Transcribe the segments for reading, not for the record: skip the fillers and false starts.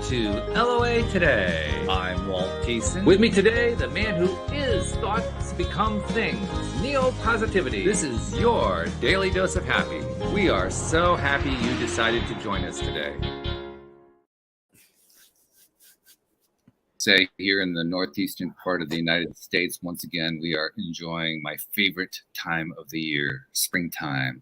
to LOA Today. I'm Walt Thiessen. With me today, the man who is thoughts become things, Neo-Positivity. This is your daily dose of happy. We are so happy you decided to join us today. Say here in the northeastern part of the United States, once again, we are enjoying my favorite time of the year, springtime.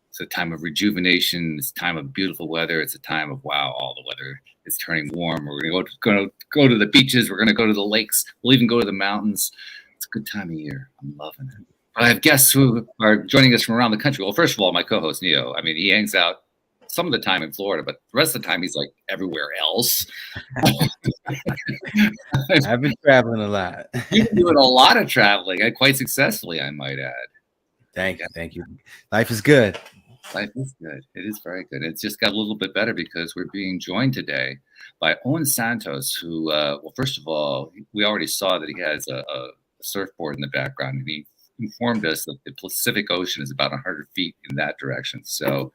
It's a time of rejuvenation. It's a time of beautiful weather. It's a time of, wow, all the weather is turning warm. We're going to go to the beaches. We're going to go to the lakes. We'll even go to the mountains. It's a good time of year. I'm loving it. I have guests who are joining us from around the country. Well, first of all, my co-host, Neo. I mean, he hangs out some of the time in Florida, but the rest of the time he's like everywhere else. I've been traveling a lot. You've been doing a lot of traveling, and quite successfully, I might add. Thank you. Life is good. Life is good. It is very good. It's just got a little bit better because we're being joined today by Owen Santos, who, well, first of all, we already saw that he has a surfboard in the background, and he informed us that the Pacific Ocean is about 100 feet in that direction. So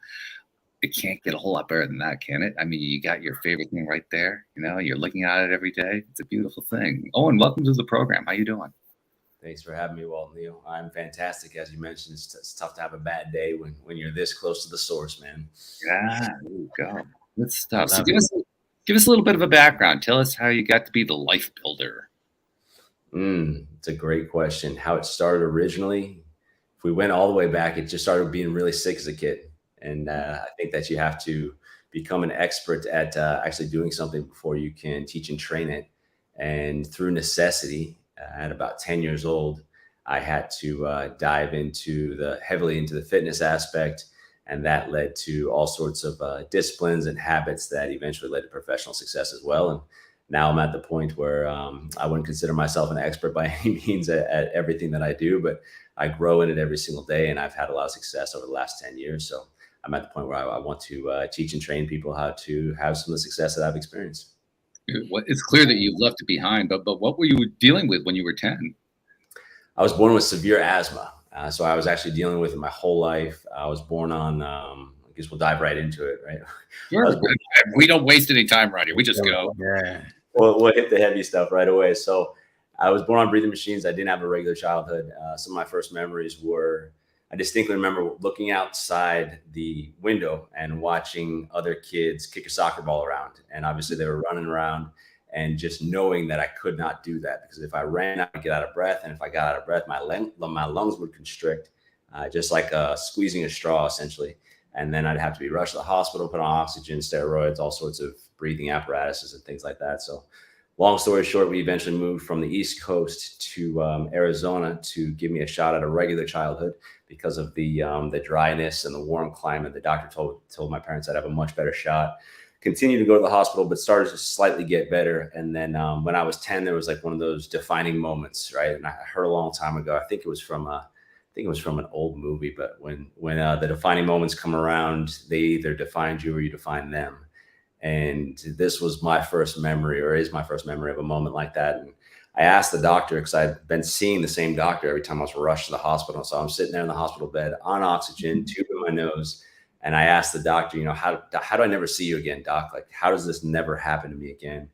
it can't get a whole lot better than that, can it? I mean, you got your favorite thing right there. You know, you're looking at it every day. It's a beautiful thing. Owen, welcome to the program. How you doing? Thanks for having me, Walt. Neil, I'm fantastic. As you mentioned, it's tough to have a bad day when you're this close to the source, man. Yeah, there you go. Good stuff. So give us a little bit of a background. Tell us how you got to be the life builder. It's a great question. How it started originally, if we went all the way back, it just started being really sick as a kid. And I think that you have to become an expert at actually doing something before you can teach and train it. And through necessity, at about 10 years old, I had to dive heavily into the fitness aspect. And that led to all sorts of disciplines and habits that eventually led to professional success as well. And now I'm at the point where I wouldn't consider myself an expert by any means at everything that I do, but I grow in it every single day. And I've had a lot of success over the last 10 years. So I'm at the point where I want to teach and train people how to have some of the success that I've experienced. It's clear that you've left it behind, but what were you dealing with when you were 10? I was born with severe asthma. So I was actually dealing with it my whole life. I was born on, I guess we'll dive right into it, right? Sure. We don't waste any time around here. We just go. Yeah. We'll hit the heavy stuff right away. So I was born on breathing machines. I didn't have a regular childhood. Some of my first memories were, I distinctly remember looking outside the window and watching other kids kick a soccer ball around. And obviously they were running around, and just knowing that I could not do that, because if I ran, I would get out of breath. And if I got out of breath, my lungs would constrict, just like squeezing a straw, essentially. And then I'd have to be rushed to the hospital, put on oxygen, steroids, all sorts of breathing apparatuses and things like that. So long story short, we eventually moved from the East Coast to Arizona to give me a shot at a regular childhood because of the dryness and the warm climate. The doctor told my parents I'd have a much better shot. Continued to go to the hospital, but started to slightly get better. And then when I was 10, there was like one of those defining moments, right? And I heard a long time ago, I think it was from an old movie, but when the defining moments come around, they either defined you or you define them. And this was my first memory, or is my first memory of a moment like that. And I asked the doctor, because I'd been seeing the same doctor every time I was rushed to the hospital. So I'm sitting there in the hospital bed on oxygen, tube in my nose. And I asked the doctor, how do I never see you again, doc? Like, how does this never happen to me again?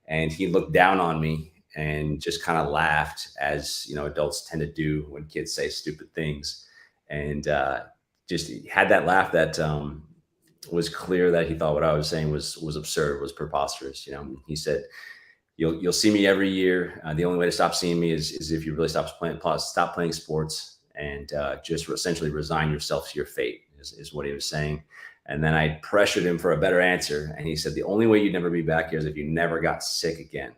And he looked down on me and just kind of laughed, as, adults tend to do when kids say stupid things. And just had that laugh that was clear that he thought what I was saying was absurd, was preposterous. He said, You'll see me every year. The only way to stop seeing me is if you really stop playing sports, and just essentially resign yourself to your fate, is what he was saying. And then I pressured him for a better answer. And he said, the only way you'd never be back here is if you never got sick again.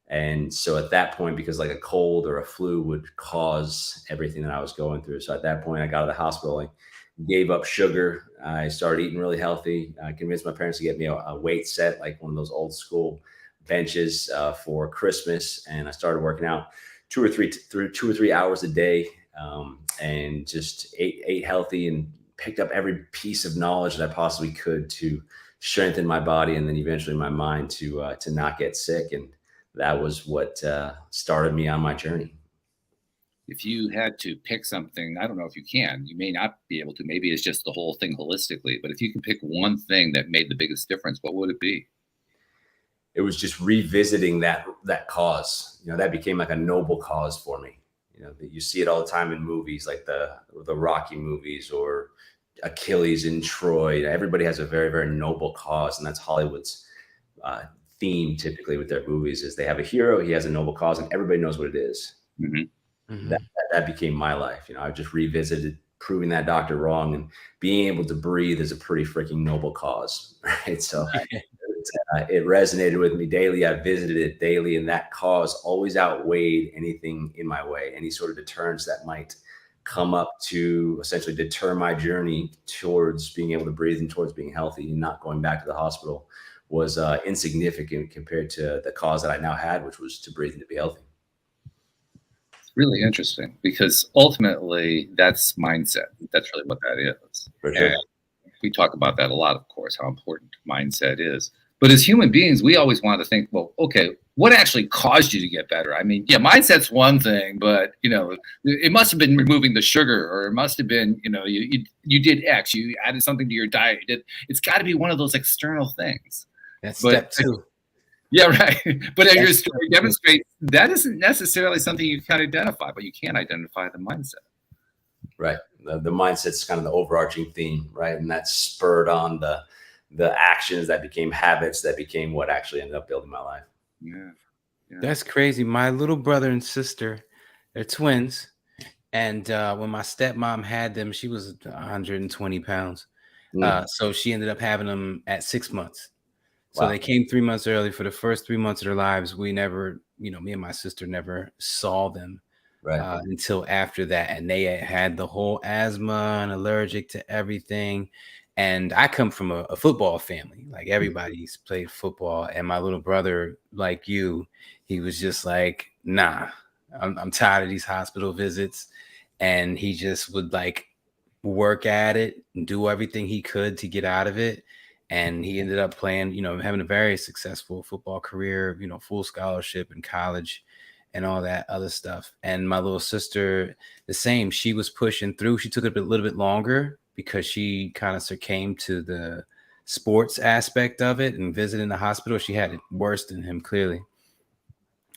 And so at that point, because like a cold or a flu would cause everything that I was going through. So at that point, I got out of the hospital, I gave up sugar. I started eating really healthy. I convinced my parents to get me a weight set, like one of those old school benches for Christmas. And I started working out two or three hours a day, and just ate healthy and picked up every piece of knowledge that I possibly could to strengthen my body, and then eventually my mind to not get sick. And that was what started me on my journey. If you had to pick something, I don't know if you can, you may not be able to, maybe it's just the whole thing holistically, but if you can pick one thing that made the biggest difference, what would it be? it was just revisiting that cause. You know, that became like a noble cause for me. You know, that you see it all the time in movies like the Rocky movies or Achilles in Troy. Everybody has a very, very noble cause, and that's Hollywood's theme typically with their movies is they have a hero, he has a noble cause, and everybody knows what it is. That became my life. You know, I just revisited proving that doctor wrong, and being able to breathe is a pretty freaking noble cause, right? So it resonated with me daily. I visited it daily, and that cause always outweighed anything in my way, any sort of deterrence that might come up to essentially deter my journey towards being able to breathe and towards being healthy and not going back to the hospital was insignificant compared to the cause that I now had, which was to breathe and to be healthy. Really interesting, because ultimately that's mindset. That's really what that is. For sure. And we talk about that a lot, of course, how important mindset is. But as human beings, we always want to think, well, okay, what actually caused you to get better? I mean, yeah, mindset's one thing, but you know, it must have been removing the sugar, or it must have been, you know, you did X, you added something to your diet. It's got to be one of those external things. That's step two. Yeah, right. But as your story demonstrates, that isn't necessarily something you can identify, but you can identify the mindset. Right. The mindset's kind of the overarching theme, right? And that spurred on the actions that became habits that became what actually ended up building my life. Yeah. That's crazy. My little brother and sister, they're twins. And when my stepmom had them, she was 120 pounds. So she ended up having them at 6 months. So they came 3 months early. For the first 3 months of their lives, we never, you know, me and my sister never saw them until after that. And they had the whole asthma and allergic to everything. And I come from a football family. Like everybody's played football. And my little brother, like you, he was just like, nah, I'm tired of these hospital visits. And he just would like work at it and do everything he could to get out of it. And he ended up playing, you know, having a very successful football career, you know, full scholarship in college and all that other stuff. And my little sister, the same, she was pushing through. She took it a little bit longer because she kind of succumbed to the sports aspect of it and visiting the hospital. She had it worse than him, clearly.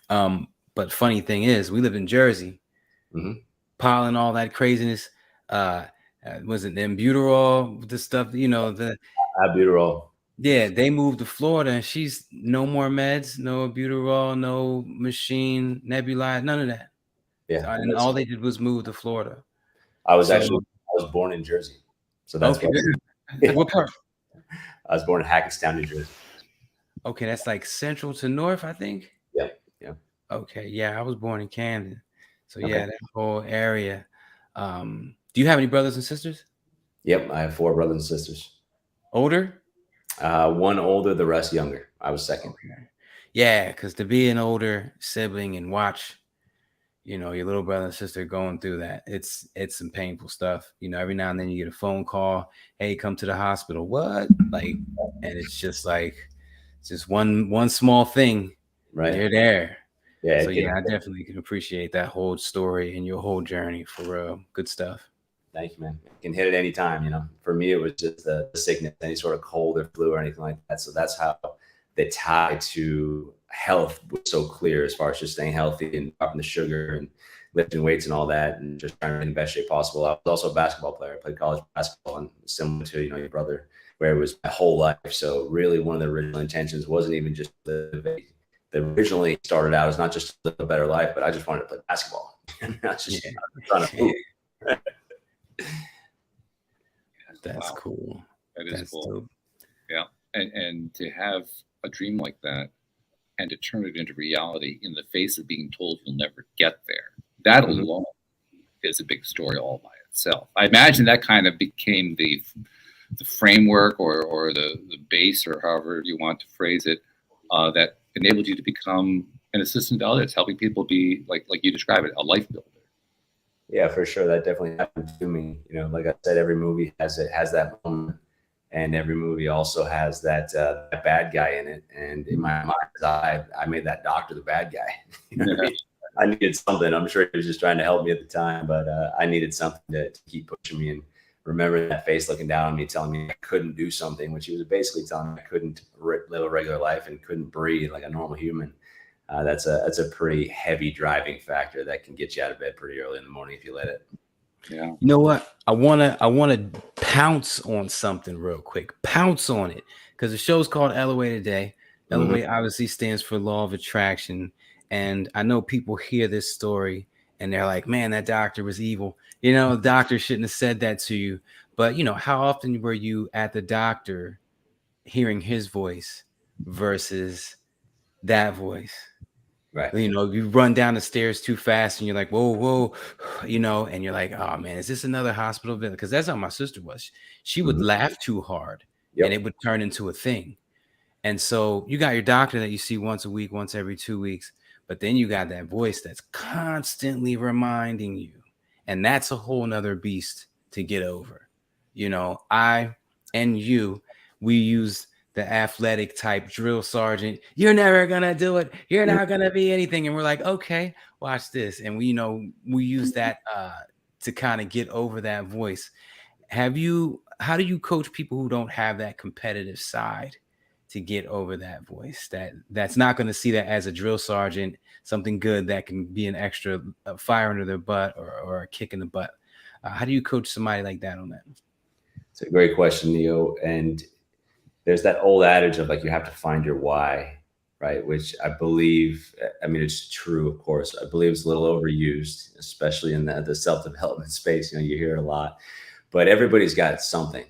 But funny thing is, we live in Jersey, piling all that craziness. Was it the albuterol, the stuff, you know, the albuterol. Yeah, they moved to Florida, and she's no more meds, no albuterol, no machine, nebulizer, none of that. Yeah, so, and all they did was move to Florida. I was born in Jersey, so that's okay. What part? I was born in Hackettstown, New Jersey. Okay, that's like central to north, I think. Yeah. Okay, yeah, I was born in Camden, so yeah, that whole area. Do you have any brothers and sisters? Yep, I have 4 brothers and sisters. Older? One older, the rest younger. I was second. Okay. Yeah, because to be an older sibling and watch, you know, your little brother and sister going through that, it's some painful stuff. You know, every now and then you get a phone call, hey, come to the hospital. What? Like, and it's just like, it's just one small thing. Right. You're there. Yeah. So yeah, I definitely can appreciate that whole story and your whole journey for real. Good stuff. Thank you, man. You can hit it any time. You know, for me, it was just the sickness, any sort of cold or flu or anything like that. So that's how the tie to health was so clear, as far as just staying healthy and dropping the sugar and lifting weights and all that, and just trying to be in the best shape possible. I was also a basketball player. I played college basketball, and similar to, you know, your brother, where it was my whole life. So really, one of the original intentions wasn't even just that originally started out as not just to live a better life, but I just wanted to play basketball. Not just trying to move. That's cool. That's cool. Dope. Yeah. And to have a dream like that and to turn it into reality in the face of being told you'll never get there, that alone is a big story all by itself. I imagine that kind of became the framework or the base, or however you want to phrase it, that enabled you to become an assistant to others, helping people be, like you describe it, a life builder. Yeah, for sure. That definitely happened to me. You know, like I said, every movie has that moment, and every movie also has that bad guy in it. And in my mind's eye, I made that doctor the bad guy. You know what I mean? I needed something. I'm sure he was just trying to help me at the time, but I needed something to keep pushing me and remember that face looking down on me, telling me I couldn't do something, which he was basically telling me I couldn't live a regular life and couldn't breathe like a normal human. That's a pretty heavy driving factor that can get you out of bed pretty early in the morning if you let it. Yeah. You know what? I wanna pounce on something real quick. Pounce on it, because the show's called LOA Today. LOA obviously stands for Law of Attraction, and I know people hear this story and they're like, "Man, that doctor was evil." You know, the doctor shouldn't have said that to you. But you know, how often were you at the doctor hearing his voice versus that voice? Right. You know, you run down the stairs too fast and you're like, whoa, whoa, you know, and you're like, oh man, is this another hospital visit? Because that's how my sister was. She would laugh too hard and it would turn into a thing. And so you got your doctor that you see once a week, once every 2 weeks, but then you got that voice that's constantly reminding you. And that's a whole nother beast to get over. You know, I and you, we use the athletic type drill sergeant. You're never gonna do it. You're not gonna be anything. And we're like, okay, watch this. And we, you know, we use that to kind of get over that voice. How do you coach people who don't have that competitive side to get over that voice? That's not going to see that as a drill sergeant, something good that can be an extra fire under their butt or a kick in the butt. How do you coach somebody like that on that? It's a great question, Neo. And there's that old adage of like, you have to find your why, right? Which I believe, I mean, it's true, of course. I believe it's a little overused, especially in the self-development space. You know, you hear it a lot, but everybody's got something.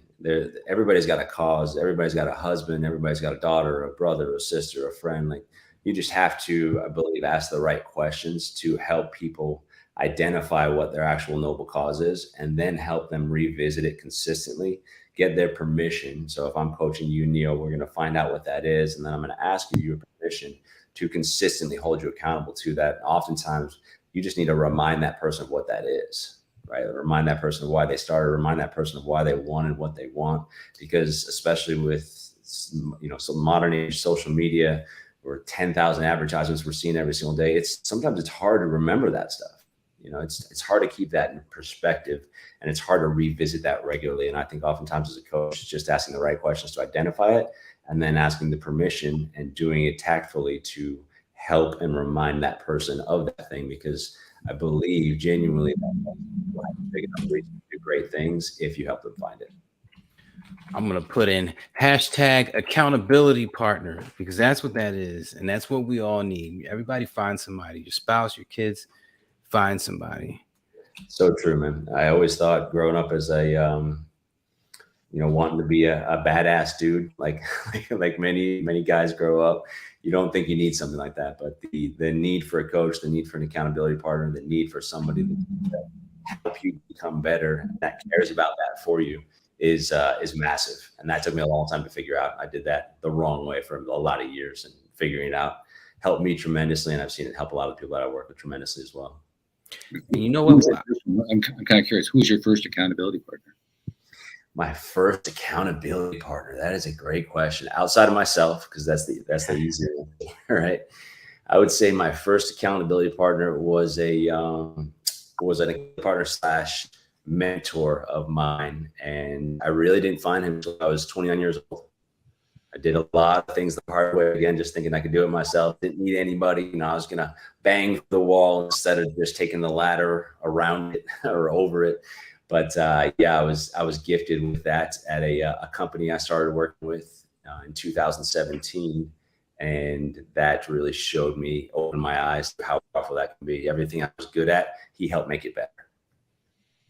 Everybody's got a cause. Everybody's got a husband. Everybody's got a daughter, a brother, a sister, a friend. Like, you just have to, I believe, ask the right questions to help people identify what their actual noble cause is, and then help them revisit it consistently, get their permission. So if I'm coaching you, Neil, we're going to find out what that is. And then I'm going to ask you your permission to consistently hold you accountable to that. Oftentimes you just need to remind that person of what that is, right? Remind that person of why they started, remind that person of why they wanted what they want. Because especially with, you know, some modern age social media, or 10,000 advertisements we're seeing every single day, sometimes it's hard to remember that stuff. You know, it's hard to keep that in perspective, and it's hard to revisit that regularly. And I think oftentimes as a coach, it's just asking the right questions to identify it, and then asking the permission and doing it tactfully to help and remind that person of that thing. Because I believe genuinely that people have big enough reason to do great things if you help them find it. I'm going to put in hashtag accountability partner, because that's what that is. And that's what we all need. Everybody find somebody, your spouse, your kids, find somebody. So true, man. I always thought growing up as a, you know, wanting to be a badass dude, like many guys grow up, you don't think you need something like that. But the need for a coach, the need for an accountability partner, the need for somebody to help you become better, that cares about that for you, is massive. And that took me a long time to figure out. I did that the wrong way for a lot of years, and figuring it out helped me tremendously. And I've seen it help a lot of people that I work with tremendously as well. And you know what? I'm kind of curious. Who's your first accountability partner? My first accountability partner. That is a great question. Outside of myself, because that's the easier one, right? I would say my first accountability partner was an partner / mentor of mine, and I really didn't find him until I was 29 years old. I did a lot of things the hard way, again, just thinking I could do it myself. Didn't need anybody. You know, I was gonna bang the wall instead of just taking the ladder around it or over it. But yeah, I was gifted with that at a company I started working with in 2017, and that really opened my eyes to how powerful that can be. Everything I was good at, he helped make it better.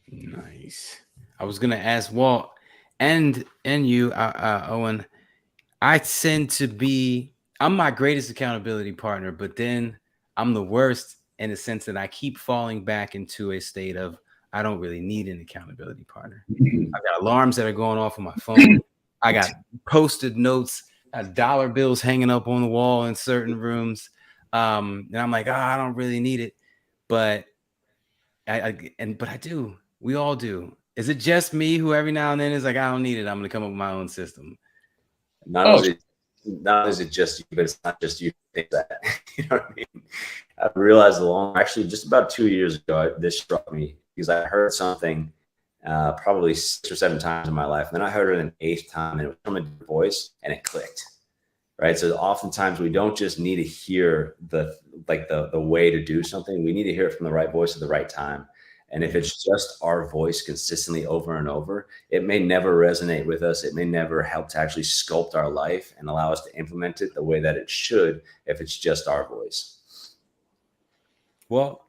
Nice. I was gonna ask Walt and you, Owen. I tend to be, I'm my greatest accountability partner, but then I'm the worst in the sense that I keep falling back into a state of, I don't really need an accountability partner. I've got alarms that are going off on my phone. I got Post-it notes, dollar bills hanging up on the wall in certain rooms. And I'm like, I don't really need it. But I do. We all do. Is it just me who every now and then is like, I don't need it, I'm going to come up with my own system? Not only is it just you, but it's not just you think that. You know what I mean? I realized actually just about 2 years ago, this struck me because I heard something probably 6 or 7 times in my life. And then I heard it an 8th time, and it was from a different voice, and it clicked. Right. So oftentimes we don't just need to hear the way to do something. We need to hear it from the right voice at the right time. And if it's just our voice consistently over and over, it may never resonate with us. It may never help to actually sculpt our life and allow us to implement it the way that it should if it's just our voice. Well,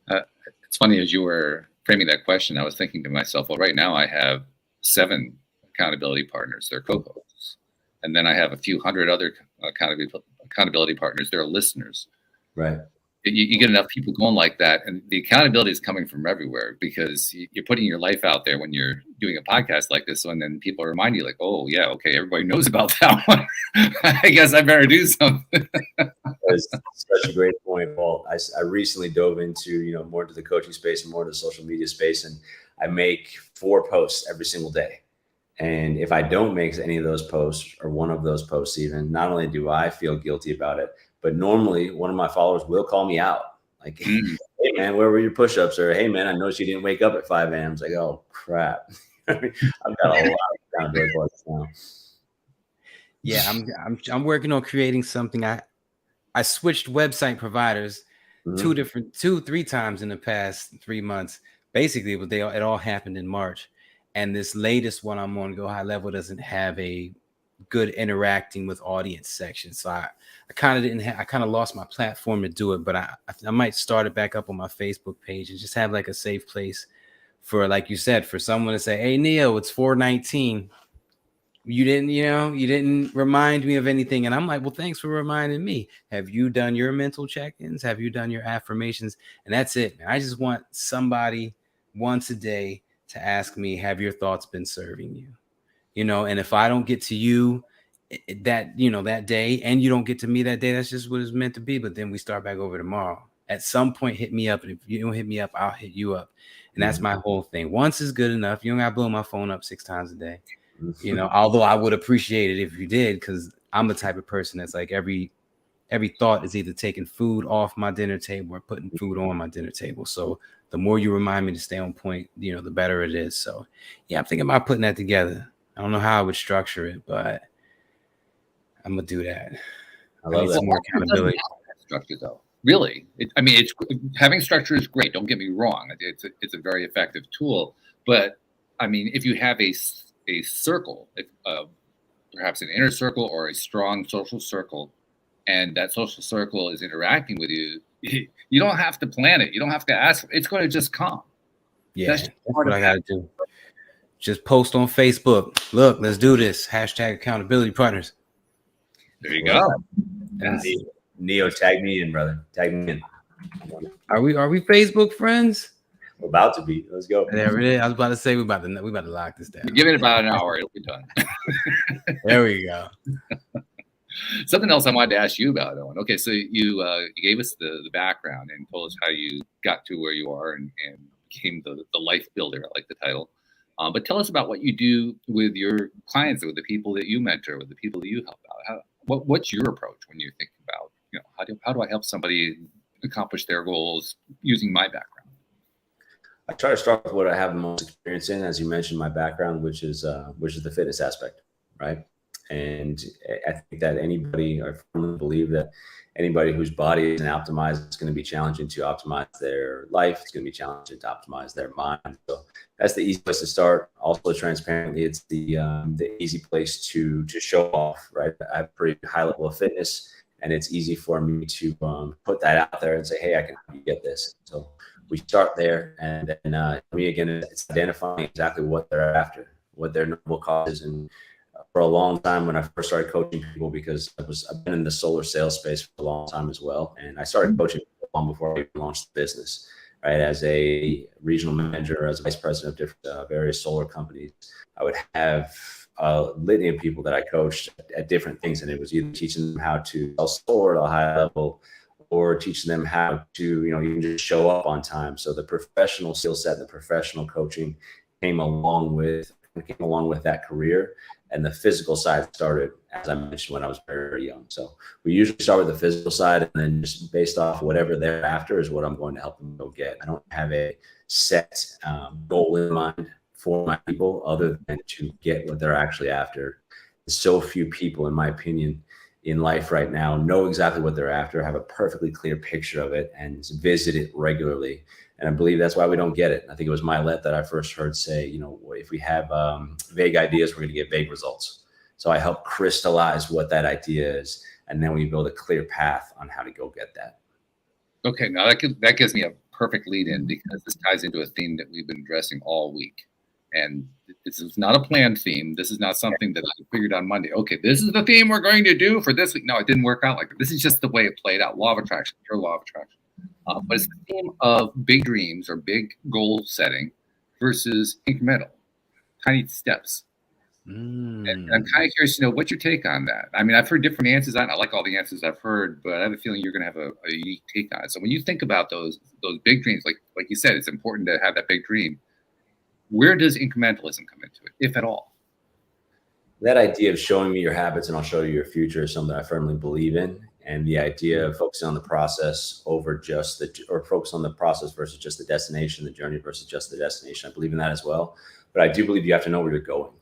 it's funny, as you were framing that question, I was thinking to myself, well, right now I have 7 accountability partners. They're co-hosts. And then I have a few hundred other accountability partners. They're listeners. Right. You get enough people going like that, and the accountability is coming from everywhere, because you're putting your life out there when you're doing a podcast like this one, and people remind you like, oh yeah, okay, everybody knows about that one. I guess I better do something. That's such a great point, Paul. I recently dove into, more to the coaching space and more to the social media space, and I make 4 posts every single day. And if I don't make any of those posts, or one of those posts even, not only do I feel guilty about it, but normally one of my followers will call me out. Like, hey man, where were your push-ups? Or, hey man, I noticed you didn't wake up at 5 a.m. It's like, oh crap. I've got a lot of accountability partners now. Yeah, I'm working on creating something. I switched website providers 2-3 times in the past 3 months. Basically, it all happened in March. And this latest one I'm on, Go High Level, doesn't have a good interacting with audience section. So I kind of lost my platform to do it, but I might start it back up on my Facebook page and just have like a safe place for, like you said, for someone to say, hey, Neo, it's 4:19. You didn't remind me of anything. And I'm like, well, thanks for reminding me. Have you done your mental check-ins? Have you done your affirmations? And that's it, man. I just want somebody once a day to ask me, have your thoughts been serving you? And if I don't get to you that day, and you don't get to me that day, that's just what it's meant to be. But then we start back over tomorrow. At some point, hit me up. And if you don't hit me up, I'll hit you up. And that's my whole thing. Once is good enough. You don't gotta blow my phone up 6 times a day. Although I would appreciate it if you did, because I'm the type of person that's like every thought is either taking food off my dinner table or putting food on my dinner table. So the more you remind me to stay on point, the better it is. So yeah, I'm thinking about putting that together. I don't know how I would structure it, but I'm gonna do that. I love that. More accountability. Structure, though, really, it's having structure is great. Don't get me wrong; it's a very effective tool. But if you have a circle, perhaps an inner circle or a strong social circle, and that social circle is interacting with you, you don't have to plan it. You don't have to ask. It's going to just come. Yeah, that's what I got to do. Just post on Facebook. Look, let's do this. # accountability partners. There you go. And Neo, tag me in, brother. Tag me in. Are we Facebook friends? We're about to be. Let's go. There it is. I was about to say we about to lock this down. Give it about an hour. It'll be done. There we go. Something else I wanted to ask you about, Owen. Okay, so you gave us the background and told us how you got to where you are and became the life builder. I like the title. But tell us about what you do with your clients, with the people that you mentor, with the people that you help out. What's your approach when you think about, how do I help somebody accomplish their goals using my background? I try to start with what I have the most experience in, as you mentioned, my background, which is the fitness aspect, right? And I think that I firmly believe that anybody whose body isn't optimized, it's going to be challenging to optimize their life. It's going to be challenging to optimize their mind. So that's the easy place to start. Also, transparently, it's the easy place to show off, right? I have a pretty high level of fitness, and it's easy for me to put that out there and say, hey, I can help you get this. So we start there, and then for me, again, it's identifying exactly what they're after, what their noble cause is. And for a long time, when I first started coaching people, because I've been in the solar sales space for a long time as well, and I started coaching long before I launched the business, right? As a regional manager, as a vice president of different various solar companies, I would have a litany of people that I coached at different things, and it was either teaching them how to sell solar at a high level, or teaching them how to, even just show up on time. So the professional skill set, the professional coaching came along with that career. And the physical side started, as I mentioned, when I was very, very young. So we usually start with the physical side, and then just based off whatever they're after is what I'm going to help them go get. I don't have a set goal in mind for my people other than to get what they're actually after. So few people, in my opinion, in life right now know exactly what they're after, have a perfectly clear picture of it, and visit it regularly. And I believe that's why we don't get it. I think it was Milet that I first heard say, you know, if we have vague ideas, we're going to get vague results. So I help crystallize what that idea is, and then we build a clear path on how to go get that. Okay, now that gives me a perfect lead in, because this ties into a theme that we've been addressing all week. And this is not a planned theme. This is not something that I figured on Monday. Okay, this is the theme we're going to do for this week. No, it didn't work out like that. This is just the way it played out. Law of attraction, your law of attraction. But it's the theme of big dreams or big goal setting versus incremental, tiny steps. And I'm kind of curious to know what's your take on that. I mean, I've heard different answers on it. I like all the answers I've heard, but I have a feeling you're going to have a unique take on it. So when you think about those big dreams, like you said, it's important to have that big dream. Where does incrementalism come into it, if at all? That idea of showing me your habits and I'll show you your future is something I firmly believe in. And the idea of focusing on the process over just or focus on the process versus just the destination, the journey versus just the destination. I believe in that as well. But I do believe you have to know where you're going,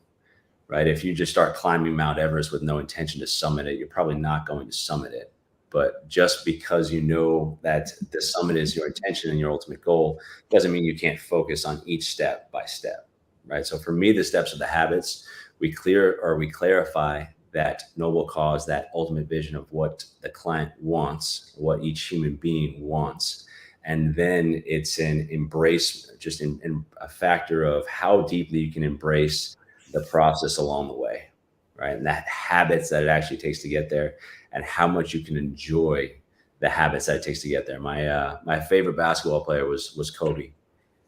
right? If you just start climbing Mount Everest with no intention to summit it, you're probably not going to summit it. But just because you know that the summit is your intention and your ultimate goal doesn't mean you can't focus on each step by step, right? So for me, the steps of the habits, we clarify that noble cause, that ultimate vision of what the client wants, what each human being wants. And then it's an embrace, just in a factor of how deeply you can embrace the process along the way, right? And that habits that it actually takes to get there, and how much you can enjoy the habits that it takes to get there. My favorite basketball player was Kobe,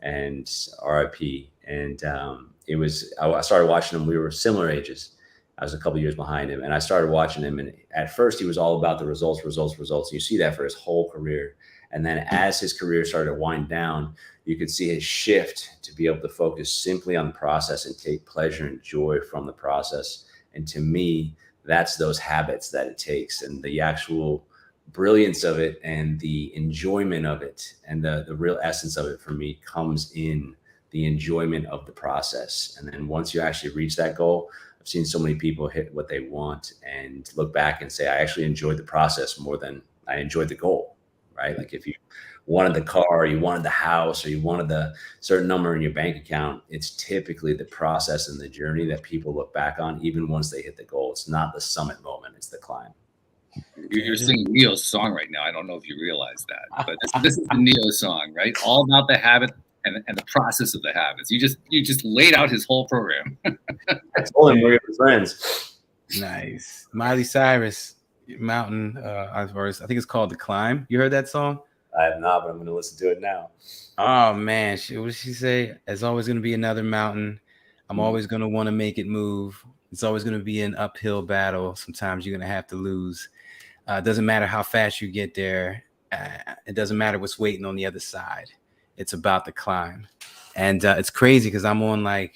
and RIP. And I started watching him. We were similar ages. I was a couple years behind him, and I started watching him. And at first, he was all about the results. And you see that for his whole career. And then as his career started to wind down, you could see his shift to be able to focus simply on the process and take pleasure and joy from the process. And to me, that's those habits that it takes, and the actual brilliance of it and the enjoyment of it, and the real essence of it for me comes in the enjoyment of the process. And then once you actually reach that goal, I've seen so many people hit what they want and look back and say, I actually enjoyed the process more than I enjoyed the goal, right? Like if you wanted the car, or you wanted the house, or you wanted the certain number in your bank account, it's typically the process and the journey that people look back on, even once they hit the goal. It's not the summit moment, it's the climb. You're singing Neo's song right now. I don't know if you realize that, but this is the Neo song, right? All about the habit and the process of the habits. You just laid out his whole program. I told him we're friends. Nice. Miley Cyrus, Mountain, I think it's called The Climb. You heard that song? I have not, but I'm going to listen to it now. Oh, man. What did she say? There's always going to be another mountain. I'm always going to want to make it move. It's always going to be an uphill battle. Sometimes you're going to have to lose. It doesn't matter how fast you get there. It doesn't matter what's waiting on the other side. It's about the climb. And it's crazy because I'm on I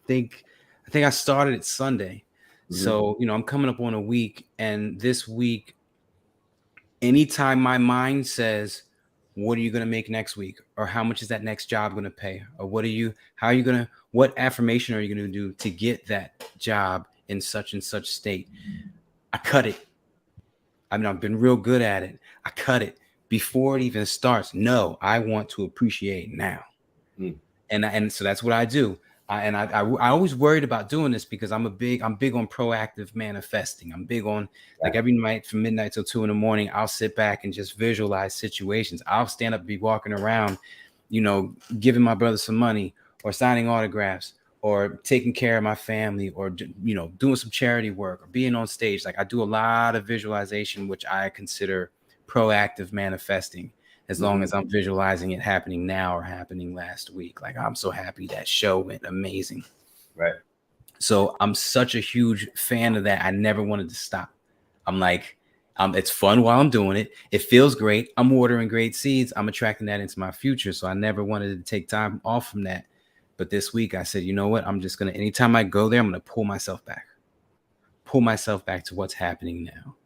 think I started it Sunday. Mm-hmm. So, I'm coming up on a week, and this week, anytime my mind says, what are you going to make next week? Or how much is that next job going to pay? Or what affirmation are you going to do to get that job in such and such state? I cut it. I mean, I've been real good at it. I cut it before it even starts. No, I want to appreciate now. And so that's what I do. I always worried about doing this because I'm big on proactive manifesting. I'm big on like every night from midnight till 2 a.m. I'll sit back and just visualize situations. I'll stand up, be walking around, giving my brother some money or signing autographs or taking care of my family or, doing some charity work or being on stage. Like I do a lot of visualization, which I consider proactive manifesting. As long as I'm visualizing it happening now or happening last week. Like, I'm so happy that show went amazing. Right. So I'm such a huge fan of that. I never wanted to stop. I'm like, it's fun while I'm doing it. It feels great. I'm watering great seeds. I'm attracting that into my future. So I never wanted to take time off from that. But this week I said, you know what? I'm just going to, anytime I go there, I'm going to pull myself back to what's happening now.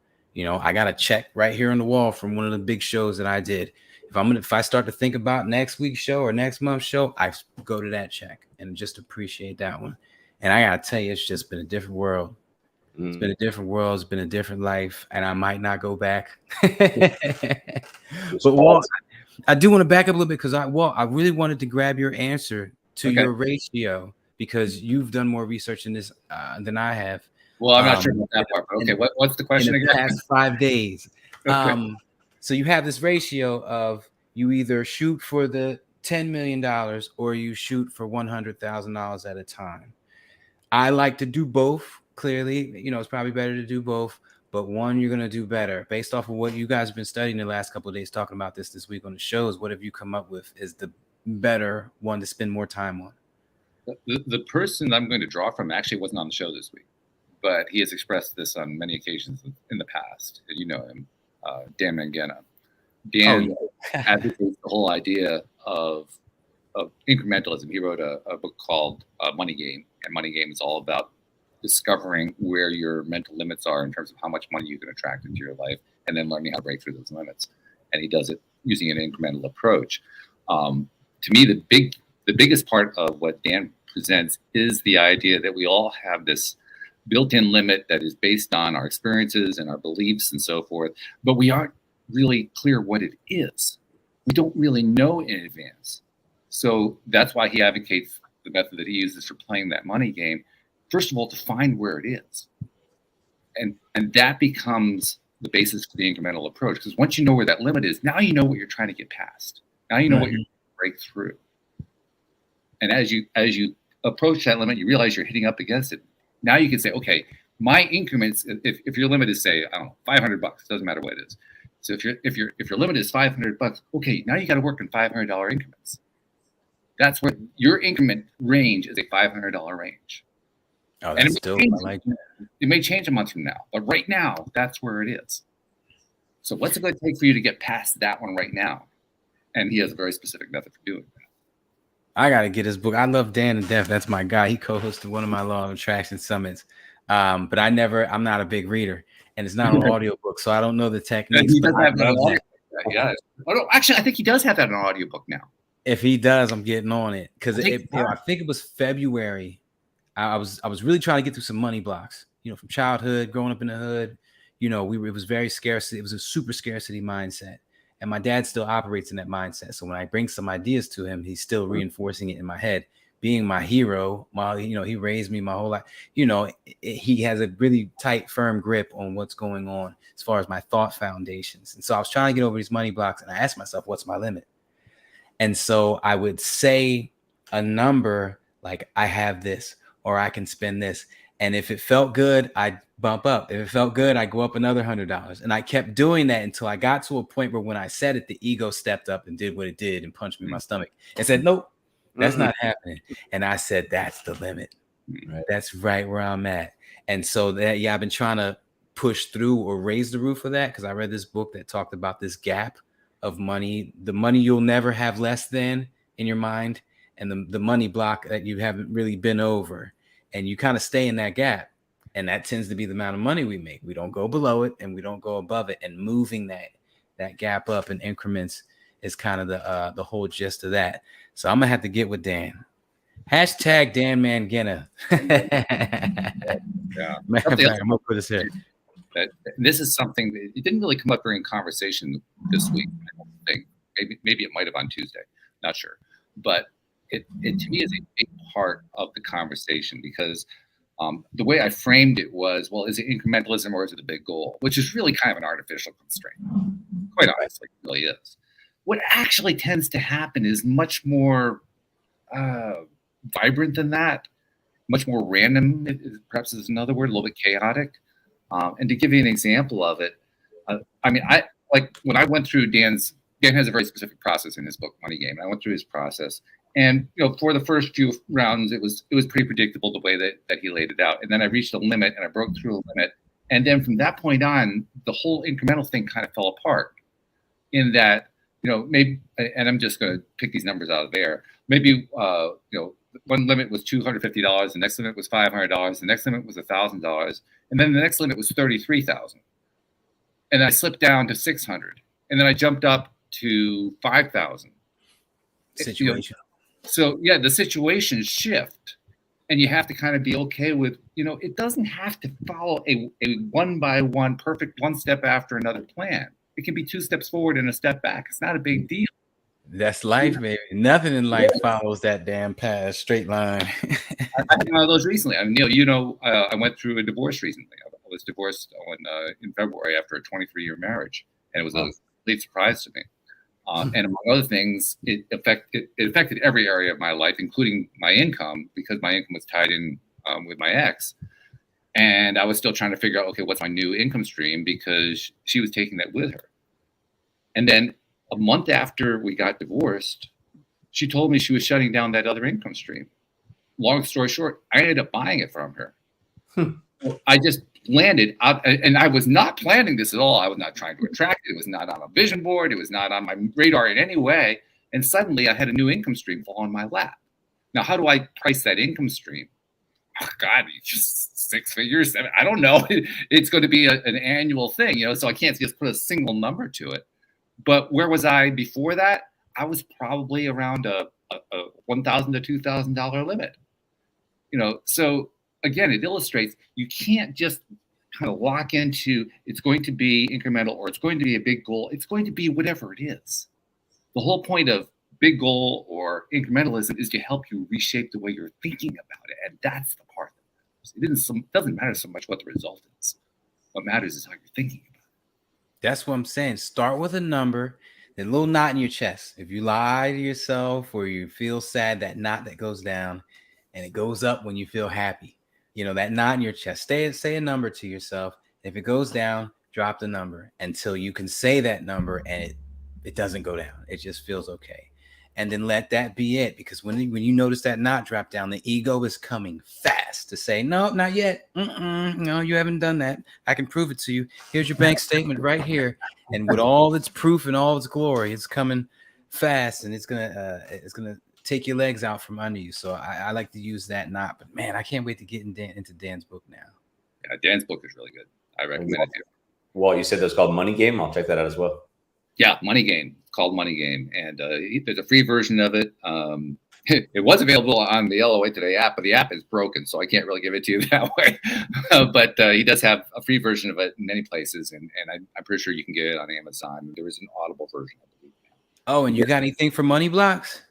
I got a check right here on the wall from one of the big shows that I did. If I start to think about next week's show or next month's show, I go to that check and just appreciate that one. And I gotta tell you, it's just been a different world. It's been a different world. It's been a different life, and I might not go back. But Walt, I do want to back up a little bit because I really wanted to grab your answer to your ratio because you've done more research in this than I have. Well, I'm not sure about that part. But okay, what's the question in the again? past 5 days. Okay. So you have this ratio of you either shoot for the $10 million or you shoot for $100,000 at a time. I like to do both. Clearly, it's probably better to do both, but one you're going to do better based off of what you guys have been studying the last couple of days, talking about this week on the shows. What have you come up with is the better one to spend more time on? The person I'm going to draw from actually wasn't on the show this week, but he has expressed this on many occasions in the past. You know him, Dan Mangena. Dan advocates the whole idea of incrementalism. He wrote a book called Money Game, and Money Game is all about discovering where your mental limits are in terms of how much money you can attract into your life, and then learning how to break through those limits. And he does it using an incremental approach. To me, the biggest part of what Dan presents is the idea that we all have this built-in limit that is based on our experiences and our beliefs and so forth, but we aren't really clear what it is. We don't really know in advance. So that's why he advocates the method that he uses for playing that money game. First of all, to find where it is. And that becomes the basis for the incremental approach. Because once you know where that limit is, now you know what you're trying to get past. Now you know what you're trying to break through. And as you approach that limit, you realize you're hitting up against it. Now you can say, okay, my increments, if your limit is, say, I don't know, $500, doesn't matter what it is. So if your limit is $500, okay, now you got to work in $500 increments. That's where your increment range is a $500 range. Oh, that's dope. I like that. It may change a month from now, but right now, that's where it is. So what's it going to take for you to get past that one right now? And he has a very specific method for doing that. I got to get his book. I love Dan to death. That's my guy. He co-hosted one of my Law of Attraction summits. But I'm not a big reader, and it's not an audiobook, so I don't know the techniques. He does have that. Yeah. Oh, no, actually, I think he does have that in an audiobook now. If he does, I'm getting on it because I think it was February. I was really trying to get through some money blocks, from childhood, growing up in the hood. It was very scarce. It was a super scarcity mindset. And my dad still operates in that mindset. So when I bring some ideas to him, he's still reinforcing it in my head. Being my hero, he raised me my whole life. He has a really tight, firm grip on what's going on as far as my thought foundations. And so I was trying to get over these money blocks, and I asked myself, what's my limit? And so I would say a number like, I have this, or I can spend this. And if it felt good, I'd bump up. If it felt good, I'd go up another $100. And I kept doing that until I got to a point where when I said it, the ego stepped up and did what it did and punched me in my stomach and said, nope, that's not happening. And I said, that's the limit. Right. That's right where I'm at. And so I've been trying to push through or raise the roof of that, because I read this book that talked about this gap of money, the money you'll never have less than in your mind, and the money block that you haven't really been over. And you kind of stay in that gap. And that tends to be the amount of money we make. We don't go below it and we don't go above it. And moving that gap up in increments is kind of the whole gist of that. So I'm going to have to get with Dan. Hashtag Dan Mangena. Yeah. I'm going to put this here. This is something that it didn't really come up during conversation this week. I don't think. Maybe it might have on Tuesday. Not sure. But it to me is a big part of the conversation, because the way I framed it was, well, is it incrementalism or is it a big goal? Which is really kind of an artificial constraint. Quite honestly, it really is. What actually tends to happen is much more vibrant than that, much more random, perhaps is another word, a little bit chaotic. And to give you an example of it, I like when I went through Dan has a very specific process in his book, Money Game. And I went through his process. And for the first few rounds, it was pretty predictable the way that he laid it out. And then I reached a limit and I broke through a limit. And then from that point on, the whole incremental thing kind of fell apart. In that, maybe, and I'm just going to pick these numbers out of the air. Maybe one limit was $250, the next limit was $500, the next limit was $1,000, and then the next limit was $33,000. And I slipped down to $600, and then I jumped up to 5,000. Situation. So yeah, the situations shift, and you have to kind of be okay with, it doesn't have to follow a one by one perfect one step after another plan. It can be 2 steps forward and a step back. It's not a big deal. That's life, baby. Nothing in life follows that damn path, straight line. I had one of those recently. I mean, Neil, I went through a divorce recently. I was divorced in February after a 23-year marriage, and it was a complete surprise to me. And among other things, it affected every area of my life, including my income, because my income was tied in with my ex. And I was still trying to figure out, okay, what's my new income stream, because she was taking that with her. And then a month after we got divorced, she told me she was shutting down that other income stream. Long story short, I ended up buying it from her. I just landed out, and I was not planning this at all. I was not trying to attract it. It was not on a vision board. It was not on my radar in any way. And suddenly I had a new income stream fall on my lap. Now, how do I price that income stream? Oh, God, just 6 figures. I don't know. It's going to be an annual thing, so I can't just put a single number to it. But where was I before that? I was probably around a $1,000 to $2,000 limit. So again, it illustrates you can't just kind of lock into it's going to be incremental or it's going to be a big goal. It's going to be whatever it is. The whole point of big goal or incrementalism is to help you reshape the way you're thinking about it. And that's the part that matters. It doesn't matter so much what the result is. What matters is how you're thinking about it. That's what I'm saying. Start with a number, then a little knot in your chest. If you lie to yourself or you feel sad, that knot that goes down and it goes up when you feel happy. That knot in your chest. Say a number to yourself. If it goes down, drop the number until you can say that number and it doesn't go down. It just feels okay. And then let that be it. Because when you notice that knot drop down, the ego is coming fast to say, no, not yet. No, you haven't done that. I can prove it to you. Here's your bank statement right here. And with all its proof and all its glory, it's coming fast and it's gonna take your legs out from under you. So I like to use that knot. But man, I can't wait to get into Dan's book now. Yeah, Dan's book is really good. I recommend it too. Well, you said that's called Money Game. I'll check that out as well. Yeah, Money Game. It's called Money Game. And there's a free version of it. It was available on the LOA Today app, but the app is broken, so I can't really give it to you that way. But he does have a free version of it in many places, and I'm pretty sure you can get it on Amazon. There is an Audible version of it. Oh, and you got anything for Money Blocks?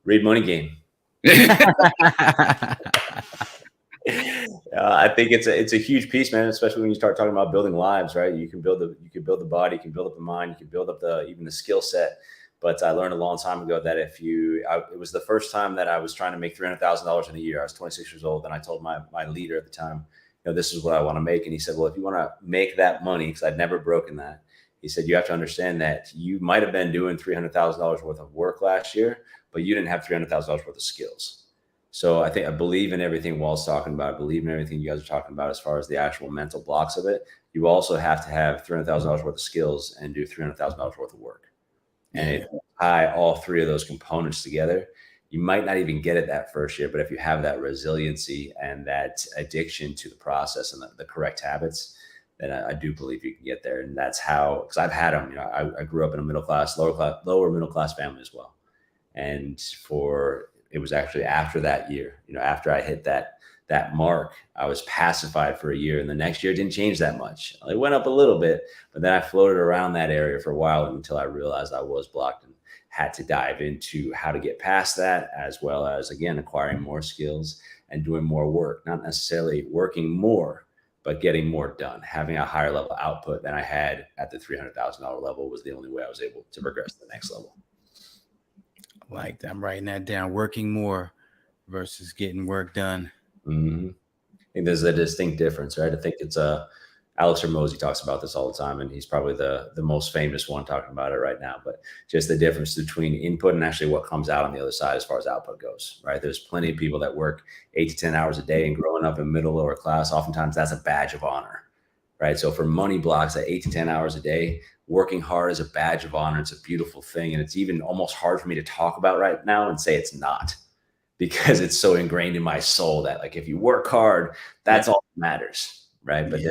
Read Money Game. I think it's a huge piece, man. Especially when you start talking about building lives, right? You can build the body, you can build up the mind, you can build up even the skill set. But I learned a long time ago that it was the first time that I was trying to make $300,000 in a year. I was 26 years old, and I told my leader at the time, this is what I want to make. And he said, well, if you want to make that money, because I'd never broken that, he said, you have to understand that you might have been doing $300,000 worth of work last year, but you didn't have $300,000 worth of skills. So I believe in everything Walt's talking about. I believe in everything you guys are talking about as far as the actual mental blocks of it. You also have to have $300,000 worth of skills and do $300,000 worth of work. And it tie all three of those components together. You might not even get it that first year, but if you have that resiliency and that addiction to the process and the correct habits, then I do believe you can get there. And that's how, because I've had them. I grew up in a lower middle class family as well. And it was actually after that year, after I hit that mark, I was pacified for a year, and the next year it didn't change that much. It went up a little bit, but then I floated around that area for a while until I realized I was blocked and had to dive into how to get past that, as well as, again, acquiring more skills and doing more work, not necessarily working more, but getting more done. Having a higher level output than I had at the $300,000 level was the only way I was able to progress to the next level. Like, I'm writing that down. Working more versus getting work done. Mm-hmm. I think there's a distinct difference, right? I think it's Alex Hormozi talks about this all the time, and he's probably the most famous one talking about it right now. But just the difference between input and actually what comes out on the other side as far as output goes, right? There's plenty of people that work 8 to 10 hours a day, and growing up in middle lower class, oftentimes that's a badge of honor, right? So for money blocks at 8 to 10 hours a day, working hard is a badge of honor. It's a beautiful thing, and it's even almost hard for me to talk about right now and say it's not, because it's so ingrained in my soul that, like, if you work hard, that's all that matters, right? But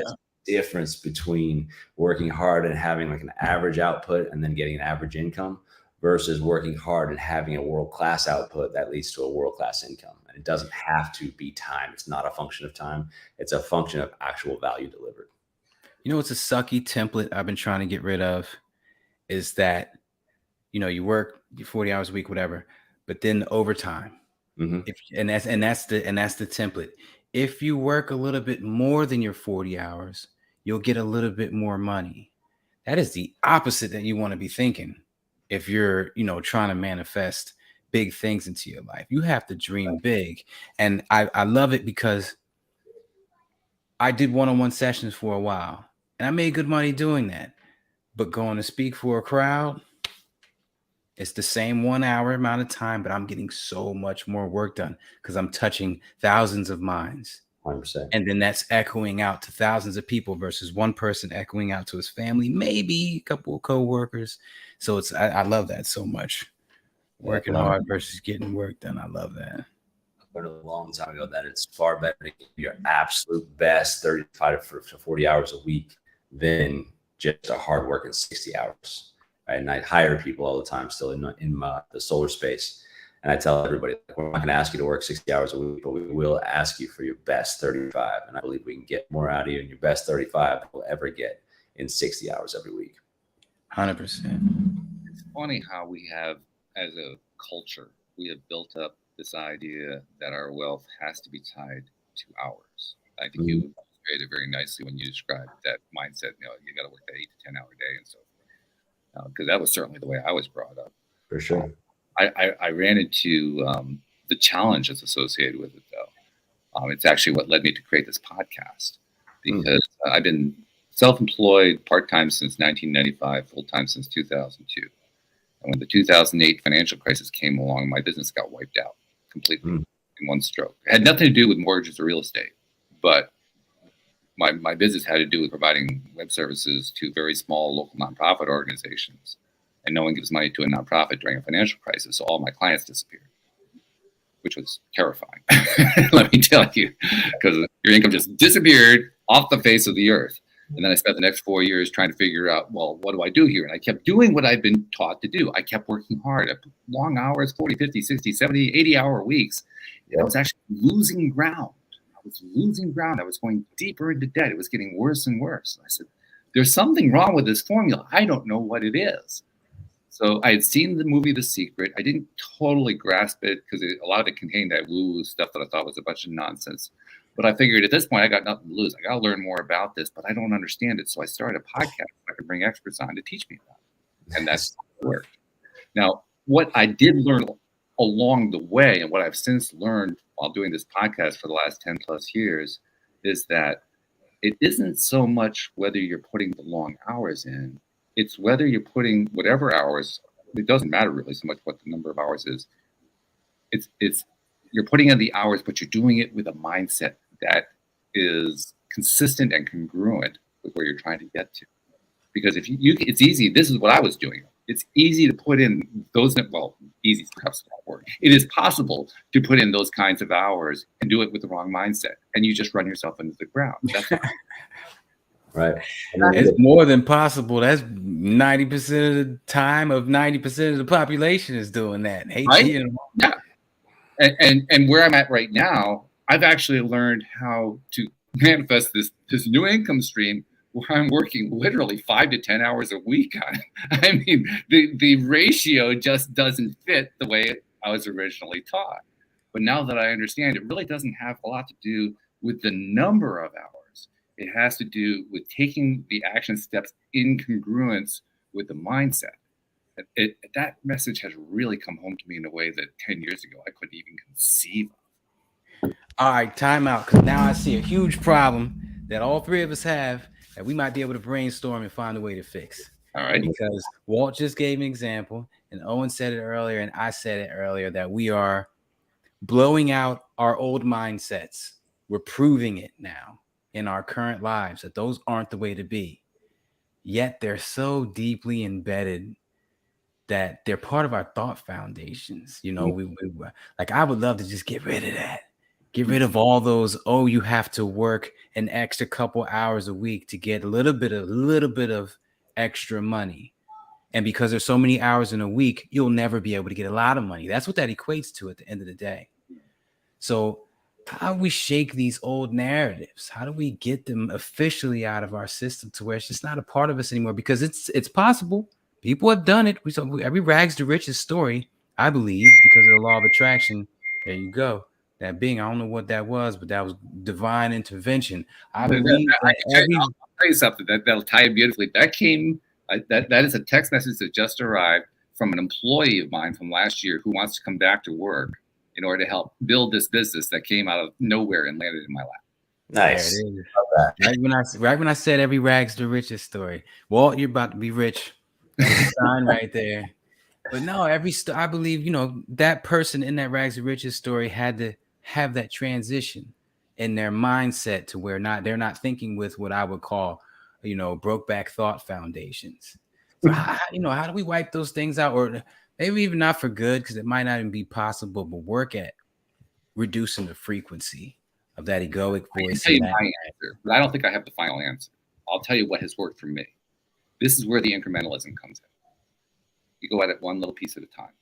difference between working hard and having like an average output and then getting an average income versus working hard and having a world-class output that leads to a world-class income. And it doesn't have to be time. It's not a function of time. It's a function of actual value delivered. You know, what's a sucky template I've been trying to get rid of is that, you know, you work 40 hours a week, whatever, but then overtime. And that's the template. If you work a little bit more than your 40 hours, you'll get a little bit more money. That is the opposite that you want to be thinking. If you're, you know, trying to manifest big things into your life, you have to dream big. And I love it because I did one-on-one sessions for a while and I made good money doing that. But going to speak for a crowd, it's the same 1 hour amount of time, but I'm getting so much more work done because I'm touching thousands of minds. 100%. And then that's echoing out to thousands of people versus one person echoing out to his family, maybe a couple of coworkers. So I love that so much. Working hard versus getting work done. I love that. I learned a long time ago that it's far better to give your absolute best 35 to 40 hours a week than just a hard work in 60 hours. Right? And I hire people all the time still in the solar space. And I tell everybody, we're not going to ask you to work 60 hours a week, but we will ask you for your best 35. And I believe we can get more out of you in your best 35 than we'll ever get in 60 hours every week. 100%. It's funny how we have, as a culture, we have built up this idea that our wealth has to be tied to hours. I think you illustrated very nicely when you described that mindset. You know, you got to work that 8 to 10 hour day and so forth. Because that was certainly the way I was brought up. For sure. I ran into the challenges associated with it, though. It's actually what led me to create this podcast, because I've been self-employed part-time since 1995, full-time since 2002. And when the 2008 financial crisis came along, my business got wiped out completely in one stroke. It had nothing to do with mortgages or real estate, but my business had to do with providing web services to very small local nonprofit organizations. And no one gives money to a nonprofit during a financial crisis, so all my clients disappeared, which was terrifying. Let me tell you, because your income just disappeared off the face of the earth. And then I spent the next 4 years trying to figure out, well, what do I do here? And I kept doing what I'd been taught to do. I kept working hard at long hours, 40, 50, 60, 70, 80-hour weeks. And I was actually losing ground. I was going deeper into debt. It was getting worse and worse. And I said, there's something wrong with this formula. I don't know what it is. So I had seen the movie The Secret. I didn't totally grasp it because a lot of it contained that woo-woo stuff that I thought was a bunch of nonsense. But I figured at this point, I got nothing to lose. I got to learn more about this, but I don't understand it. So I started a podcast. I could bring experts on to teach me about it. And that's how it worked. Now, what I did learn along the way, and what I've since learned while doing this podcast for the last 10 plus years, is that it isn't so much whether you're putting the long hours in. It's whether you're putting whatever hours. It doesn't matter really so much what the number of hours is. It's you're putting in the hours, but you're doing it with a mindset that is consistent and congruent with where you're trying to get to. Because if you it's easy. This is what I was doing. It's easy to put in those. Well, easy is perhaps not word. It is possible to put in those kinds of hours and do it with the wrong mindset, and you just run yourself into the ground. That's right. It's more than possible. That's 90% of the time of 90% of the population is doing that. Right? Yeah. And where I'm at right now, I've actually learned how to manifest this new income stream where I'm working literally 5 to 10 hours a week on it. I mean, the ratio just doesn't fit the way I was originally taught. But now that I understand, it really doesn't have a lot to do with the number of hours. It has to do with taking the action steps in congruence with the mindset. That message has really come home to me in a way that 10 years ago I couldn't even conceive of. All right, time out, because now I see a huge problem that all three of us have that we might be able to brainstorm and find a way to fix. All right. Because Walt just gave an example, and Owen said it earlier, and I said it earlier, that we are blowing out our old mindsets. We're proving it now in our current lives that those aren't the way to be. Yet they're so deeply embedded that they're part of our thought foundations. You know, we like, I would love to just get rid of that Get rid of all those, oh, you have to work an extra couple hours a week to get a little bit of extra money. And because there's so many hours in a week, you'll never be able to get a lot of money. That's what that equates to at the end of the day. So how do we shake these old narratives? How do we get them officially out of our system to where it's just not a part of us anymore? Because it's possible. People have done it. Every rags to riches story, I believe, because of the law of attraction. There you go. That being, I don't know what that was, but that was divine intervention. I believe I'll tell you something that'll tie it beautifully. That came, that is a text message that just arrived from an employee of mine from last year who wants to come back to work in order to help build this business that came out of nowhere and landed in my lap. Nice. Right when I said every rags to riches story. Walt, you're about to be rich. That's a sign right there. But no, I believe, that person in that rags to riches story had to have that transition in their mindset to where they're not thinking with what I would call, broke back thought foundations. So how do we wipe those things out, or maybe even not for good, because it might not even be possible, but work at reducing the frequency of that egoic voice? I can tell you my answer, but I don't think I have the final answer. I'll tell you what has worked for me. This is where the incrementalism comes in. You go at it one little piece at a time.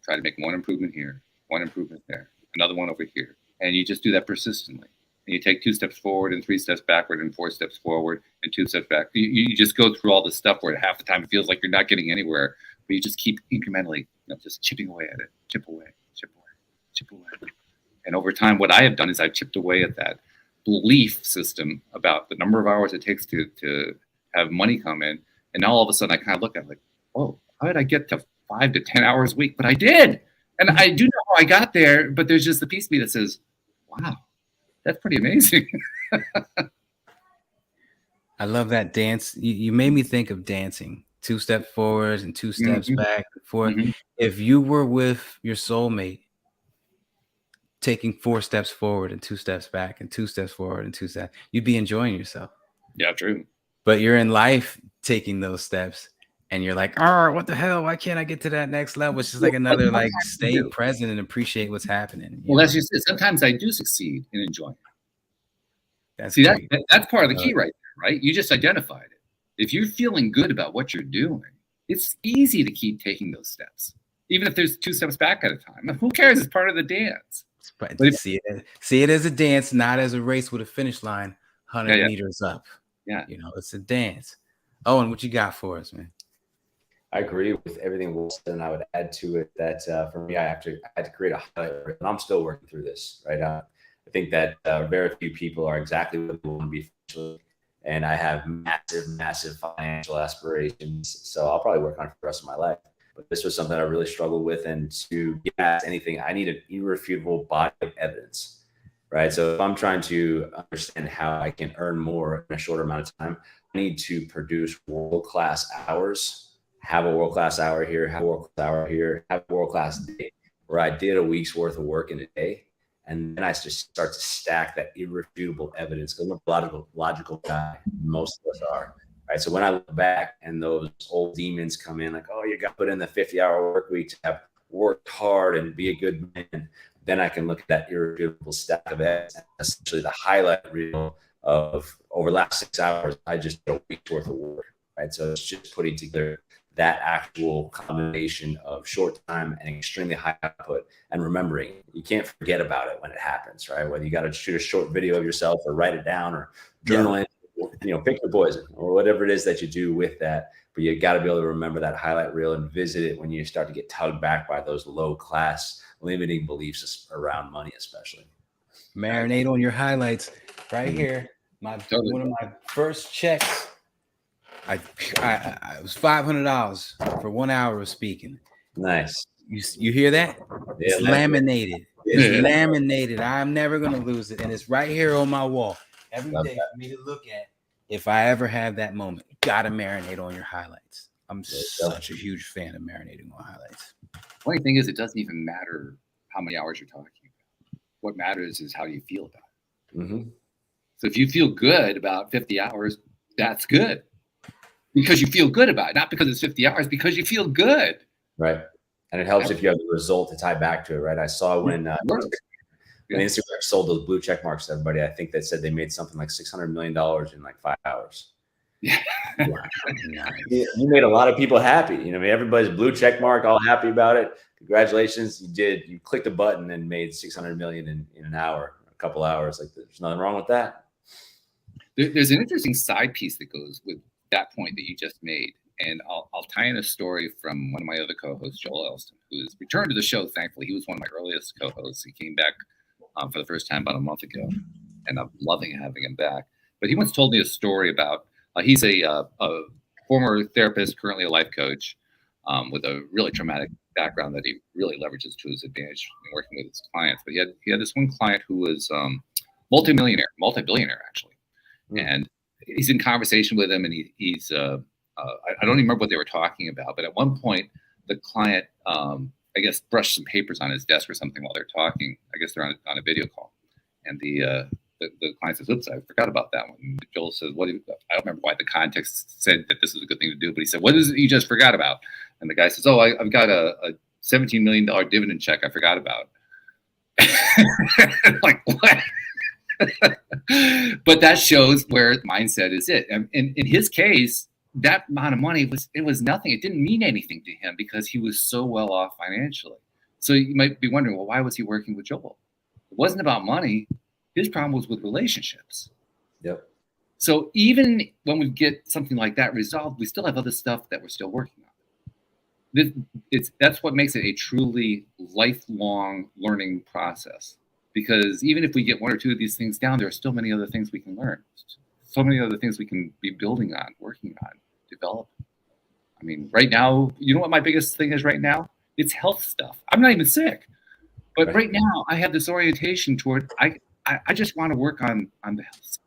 Try to make one improvement here, one improvement there, another one over here. And you just do that persistently. And you take 2 steps forward and 3 steps backward and 4 steps forward and 2 steps back. You just go through all this stuff where half the time it feels like you're not getting anywhere, but you just keep incrementally, just chipping away at it, chip away, chip away, chip away. And over time, what I have done is I've chipped away at that belief system about the number of hours it takes to have money come in. And now all of a sudden I kind of look at it like, oh, how did I get to 5 to 10 hours a week? But I did. And I do know how I got there, but there's just the piece of me that says, wow, that's pretty amazing. I love that dance. You made me think of dancing. 2 steps forward and 2 steps back and forth. If you were with your soulmate, taking 4 steps forward and 2 steps back and 2 steps forward and 2 steps, you'd be enjoying yourself. Yeah, true. But you're in life taking those steps and you're like, oh, what the hell? Why can't I get to that next level? It's just like another, stay present and appreciate what's happening. Well, that's just it. Sometimes I do succeed in enjoying it. See, that's part of the key right there, right? You just identified it. If you're feeling good about what you're doing, it's easy to keep taking those steps, even if there's 2 steps back at a time. Who cares? It's part of the dance. But see it as a dance, not as a race with a finish line 100 meters up. Yeah. It's a dance. Owen, what you got for us, man? I agree with everything Will said, and I would add to it that for me, I had to create a highlight, and I'm still working through this, right? I think that very few people are exactly what they want to be, and I have massive financial aspirations, so I'll probably work on it for the rest of my life. But this was something I really struggled with, and to get past anything, I need an irrefutable body of evidence, right? So if I'm trying to understand how I can earn more in a shorter amount of time, I need to produce world-class hours. Have a world-class hour here, have a world-class hour here, have a world-class day where I did a week's worth of work in a day. And then I just start to stack that irrefutable evidence, because I'm a logical guy. Most of us are, right? So when I look back and those old demons come in like, oh, you got to put in the 50-hour work week to have worked hard and be a good man, then I can look at that irrefutable stack of evidence. Essentially the highlight reel of over the last 6 hours, I just did a week's worth of work, right? So it's just putting together that actual combination of short time and extremely high output, and remembering you can't forget about it when it happens, right? Whether you got to shoot a short video of yourself or write it down or journal it, pick your poison or whatever it is that you do with that. But you got to be able to remember that highlight reel and visit it when you start to get tugged back by those low class limiting beliefs around money, especially. Marinate on your highlights right here. One of my first checks. It was $500 for 1 hour of speaking. Nice. You hear that? It's laminated. It's laminated. I'm never gonna lose it, and it's right here on my wall every day for me to look at. If I ever have that moment, you gotta marinate on your highlights. I'm such a huge fan of marinating on highlights. Funny thing is, it doesn't even matter how many hours you're talking about. What matters is how you feel about it. Mm-hmm. So if you feel good about 50 hours, that's good. Because you feel good about it, not because it's 50 hours, because you feel good. Right. And it helps if you have the result to tie back to it, right? I saw when when Instagram sold those blue check marks to everybody, I think they said they made something like $600 million in like 5 hours. Yeah. Wow, nice. You made a lot of people happy. You know, I mean, everybody's blue check mark, all happy about it. Congratulations, you clicked a button and made 600 million in an hour, a couple hours. Like, there's nothing wrong with that. There's an interesting side piece that goes with that point that you just made. And I'll tie in a story from one of my other co-hosts, Joel Elston, who has returned to the show, thankfully. He was one of my earliest co-hosts. He came back for the first time about a month ago, and I'm loving having him back. But he once told me a story about, he's a former therapist, currently a life coach, with a really traumatic background that he really leverages to his advantage in working with his clients. But he had this one client who was multi-billionaire, actually. And he's in conversation with him, and he's I don't even remember what they were talking about, but at one point the client, I guess, brushed some papers on his desk or something while they're talking. I guess they're on a video call, and the client says, "Oops, I forgot about that one." And Joel says, "What? I don't remember why the context said that this was a good thing to do, but he said, what is it you just forgot about?" And the guy says, "Oh, I've got a $17 million dividend check I forgot about." Like, what? But that shows where mindset is it. And in his case, that amount of money was nothing. It didn't mean anything to him because he was so well off financially. So you might be wondering, well, why was he working with Joel? It wasn't about money. His problem was with relationships. Yep. So even when we get something like that resolved, we still have other stuff that we're still working on. That's what makes it a truly lifelong learning process. Because even if we get one or two of these things down, there are still many other things we can learn. So many other things we can be building on, working on, developing. I mean, right now, you know what my biggest thing is right now? It's health stuff. I'm not even sick. But right now, I have this orientation toward, I just want to work on the health side.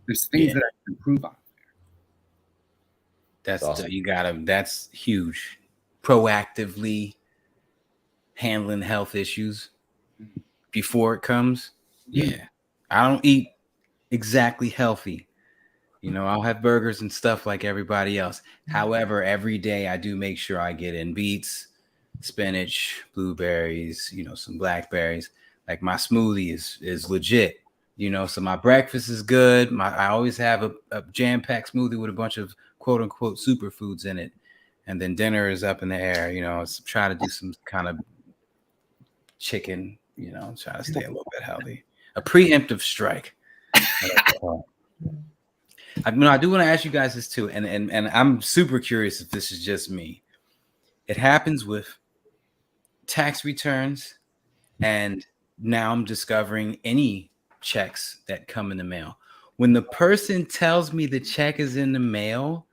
There's things that I can improve on. That's awesome. That's huge. Proactively handling health issues before it comes. Yeah. I don't eat exactly healthy. You know, I'll have burgers and stuff like everybody else. However, every day I do make sure I get in beets, spinach, blueberries, you know, some blackberries. Like my smoothie is legit. You know, so my breakfast is good. I always have a jam-packed smoothie with a bunch of quote unquote superfoods in it. And then dinner is up in the air. You know, try to do some kind of chicken, you know, try to stay a little bit healthy. A preemptive strike. I do want to ask you guys this too, and I'm super curious if this is just me. It happens with tax returns, and now I'm discovering any checks that come in the mail. When the person tells me the check is in the mail,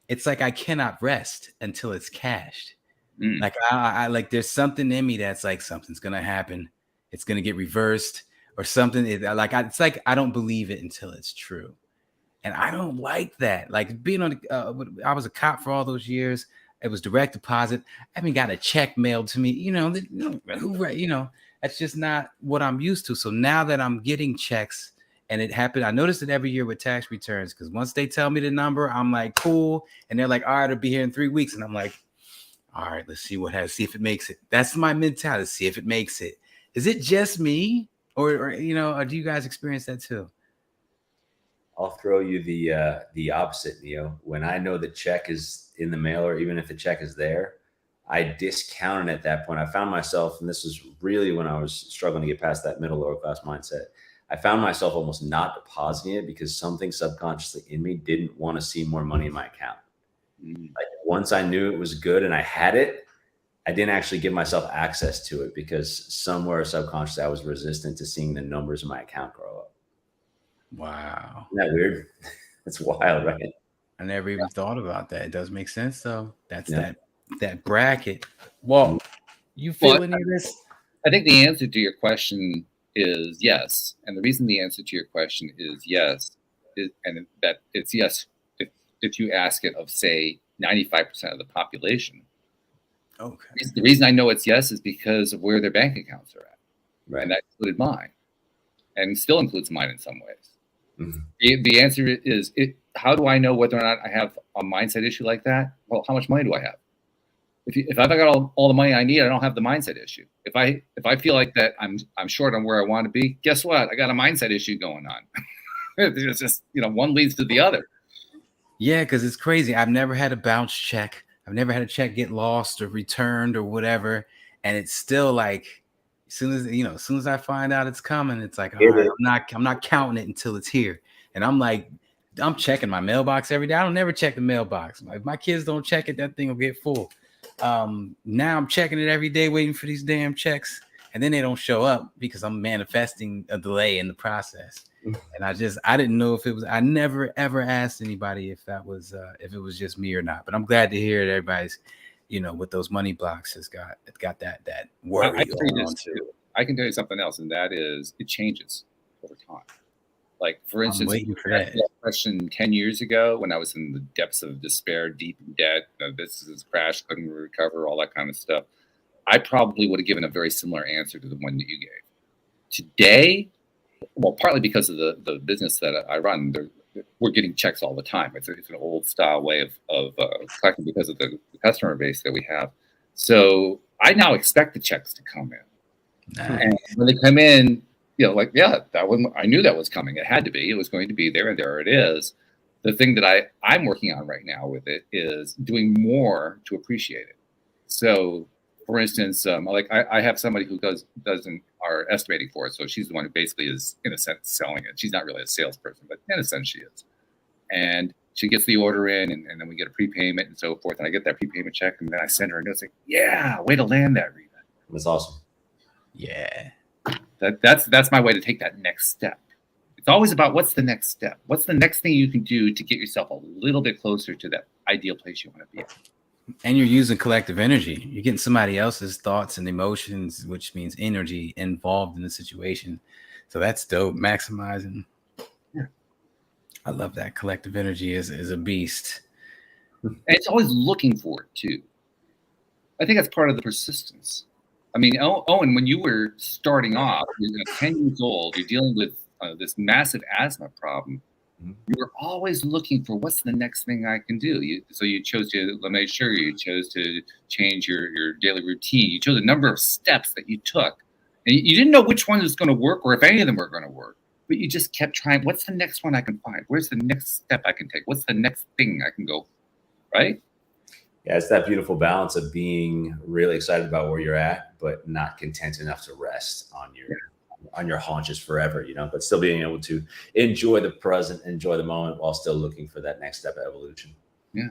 it's like I cannot rest until it's cashed. Like I like there's something in me that's like something's gonna happen, it's gonna get reversed or something. It's like I don't believe it until it's true. And I don't like that. Like being on, I was a cop for all those years. It was direct deposit. I haven't got a check mailed to me. You know, that's just not what I'm used to. So now that I'm getting checks, and it happened, I noticed it every year with tax returns because once they tell me the number, I'm like, cool. And they're like, all right, it'll be here in 3 weeks. And I'm like, all right, let's see see if it makes it. That's my mentality. See if it makes it. Is it just me, or you know, or do you guys experience that too? I'll throw you the opposite, Neo. When I know the check is in the mail, or even if the check is there, I discount it at that point. I found myself, and this was really when I was struggling to get past that middle lower class mindset. I found myself almost not depositing it because something subconsciously in me didn't want to see more money in my account. Like once I knew it was good and I had it, I didn't actually give myself access to it because somewhere subconsciously I was resistant to seeing the numbers in my account grow up. Wow. Isn't that weird? It's wild, right? I never even thought about that. It does make sense though. That's that bracket. Well, you feel any of this? I think the answer to your question is yes. And the reason the answer to your question is yes, and that it's yes if you ask it of, say, 95% of the population. Okay. The reason I know it's yes is because of where their bank accounts are at. Right. And that included mine. And still includes mine in some ways. Mm-hmm. The answer is, how do I know whether or not I have a mindset issue like that? Well, how much money do I have? if I've got all the money I need, I don't have the mindset issue. If I feel like that I'm short on where I want to be, guess what? I got a mindset issue going on. It's just, one leads to the other. Yeah, because it's crazy. I've never had a bounce check. I've never had a check get lost or returned or whatever. And it's still like, as soon as I find out it's coming, it's like, all right, I'm not counting it until it's here. And I'm like, I'm checking my mailbox every day. I don't never check the mailbox. If my kids don't check it, that thing will get full. Now I'm checking it every day, waiting for these damn checks. And then they don't show up because I'm manifesting a delay in the process. And I didn't know if it was, I never ever asked anybody if it was just me or not. But I'm glad to hear that everybody's, with those money blocks has got that worry going on too. I can tell you something else, and that is it changes over time. Like, for instance, I'm waiting for that question 10 years ago when I was in the depths of despair, deep in debt, businesses crashed, couldn't recover, all that kind of stuff. I probably would have given a very similar answer to the one that you gave. Today, well, partly because of the business that I run, we're getting checks all the time. It's an old style way of collecting because of the customer base that we have. So I now expect the checks to come in. Nice. And when they come in, that one, I knew that was coming. It had to be. It was going to be there, and there it is. The thing that I'm working on right now with it is doing more to appreciate it. So, for instance, I have somebody who does our estimating for it. So she's the one who basically is, in a sense, selling it. She's not really a salesperson, but in a sense she is. And she gets the order in, and then we get a prepayment and so forth. And I get that prepayment check, and then I send her a note saying, "Yeah, way to land that, Rita." That's awesome. Yeah. That's my way to take that next step. It's always about what's the next step. What's the next thing you can do to get yourself a little bit closer to that ideal place you want to be. And you're using collective energy. You're getting somebody else's thoughts and emotions, which means energy involved in the situation. So that's dope. Maximizing. Yeah. I love that. Collective energy is a beast. And it's always looking for it too. I think that's part of the persistence. I mean, Owen, when you were starting off, you're 10 years old, you're dealing with this massive asthma problem. You were always looking for what's the next thing I can do. So you chose to eliminate sugar. You chose to change your daily routine. You chose a number of steps that you took. And you didn't know which one was going to work or if any of them were going to work. But you just kept trying. What's the next one I can find? Where's the next step I can take? What's the next thing I can go? Right? Yeah, it's that beautiful balance of being really excited about where you're at, but not content enough to rest on your haunches forever, but still being able to enjoy the present, enjoy the moment while still looking for that next step of evolution. Yeah.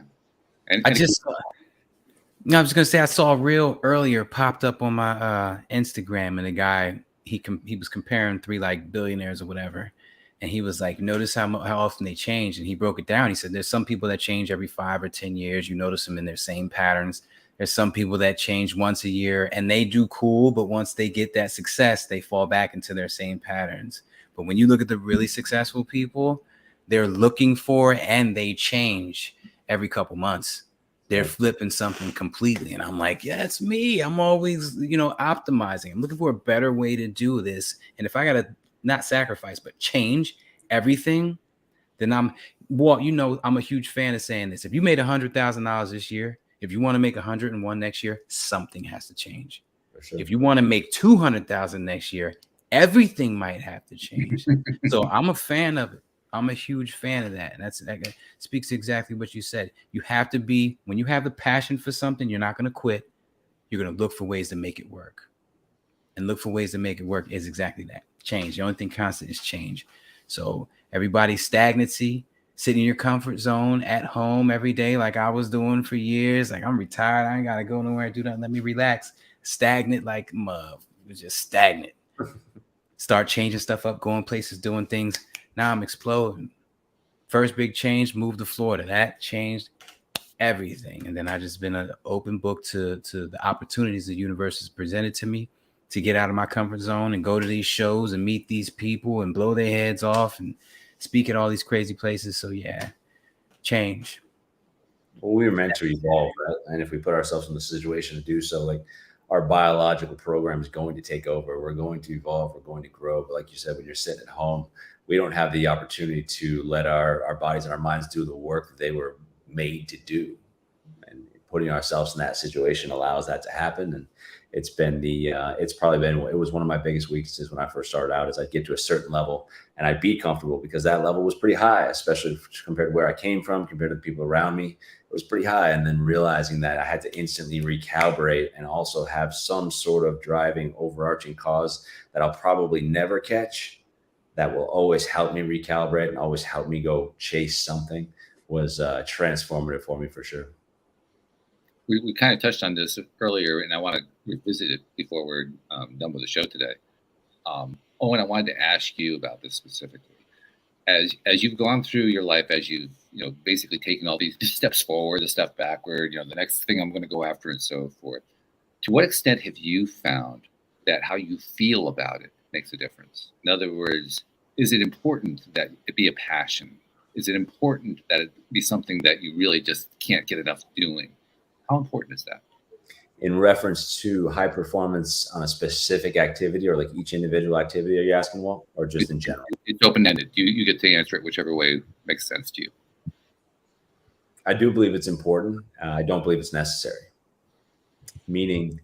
I was going to say, I saw a reel earlier popped up on my Instagram, and a guy, he was comparing 3 like billionaires or whatever. And he was like, notice how often they change. And he broke it down. He said, there's some people that change every 5 or 10 years. You notice them in their same patterns. There's some people that change once a year and they do cool. But once they get that success, they fall back into their same patterns. But when you look at the really successful people, they're looking for and they change every couple months. They're flipping something completely. And I'm like, yeah, it's me. I'm always, optimizing. I'm looking for a better way to do this. And if I got to not sacrifice, but change everything, then I'm a huge fan of saying this. If you made $100,000 this year, if you want to make 101 next year, something has to change. For sure. If you want to make 200,000 next year, everything might have to change. So I'm a fan of it. I'm a huge fan of that. And that speaks to exactly what you said. You have to be, when you have the passion for something, you're not going to quit. You're going to look for ways to make it work. And look for ways to make it work is exactly that. Change. The only thing constant is change. So everybody's stagnancy, sitting in your comfort zone at home every day, like I was doing for years. Like, I'm retired. I ain't got to go nowhere and do that. Let me relax. Stagnant, like just stagnant. Start changing stuff up, going places, doing things. Now I'm exploding. First big change, moved to Florida. That changed everything. And then I just been an open book to the opportunities the universe has presented to me to get out of my comfort zone and go to these shows and meet these people and blow their heads off and speak at all these crazy places. So yeah, change. Well, we were meant to evolve, right? And if we put ourselves in the situation to do so, like, our biological program is going to take over. We're going to evolve. We're going to grow. But like you said, when you're sitting at home, we don't have the opportunity to let our bodies and our minds do the work that they were made to do. And putting ourselves in that situation allows that to happen. And it's been it was one of my biggest weaknesses when I first started out, is I'd get to a certain level and I'd be comfortable because that level was pretty high, especially compared to where I came from, compared to the people around me. It was pretty high. And then realizing that I had to instantly recalibrate and also have some sort of driving overarching cause that I'll probably never catch, that will always help me recalibrate and always help me go chase something, was transformative for me for sure. We kind of touched on this earlier, and I want to revisit it before we're done with the show today. Owen, I wanted to ask you about this specifically. As you've gone through your life, as you've basically taken all these steps forward, a step backward, the next thing I'm going to go after, and so forth. To what extent have you found that how you feel about it makes a difference? In other words, is it important that it be a passion? Is it important that it be something that you really just can't get enough doing? How important is that? In reference to high performance on a specific activity, or like each individual activity, are you asking, Walt, or just in general? It's open-ended. You get to answer it whichever way makes sense to you. I do believe it's important. I don't believe it's necessary. Meaning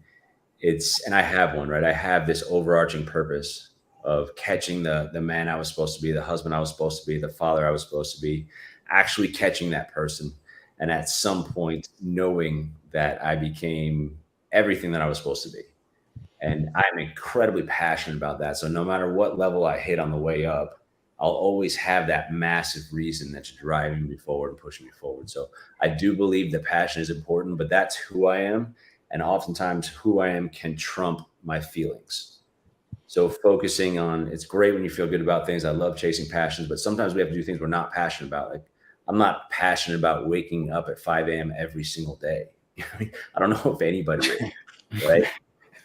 and I have one, right? I have this overarching purpose of catching the man I was supposed to be, the husband I was supposed to be, the father I was supposed to be, actually catching that person. And at some point knowing that I became everything that I was supposed to be. And I'm incredibly passionate about that. So no matter what level I hit on the way up, I'll always have that massive reason that's driving me forward and pushing me forward. So I do believe the passion is important, but that's who I am. And oftentimes who I am can trump my feelings. So focusing on, it's great when you feel good about things. I love chasing passions, but sometimes we have to do things we're not passionate about. Like, I'm not passionate about waking up at 5 a.m. every single day. I don't know if anybody is, right?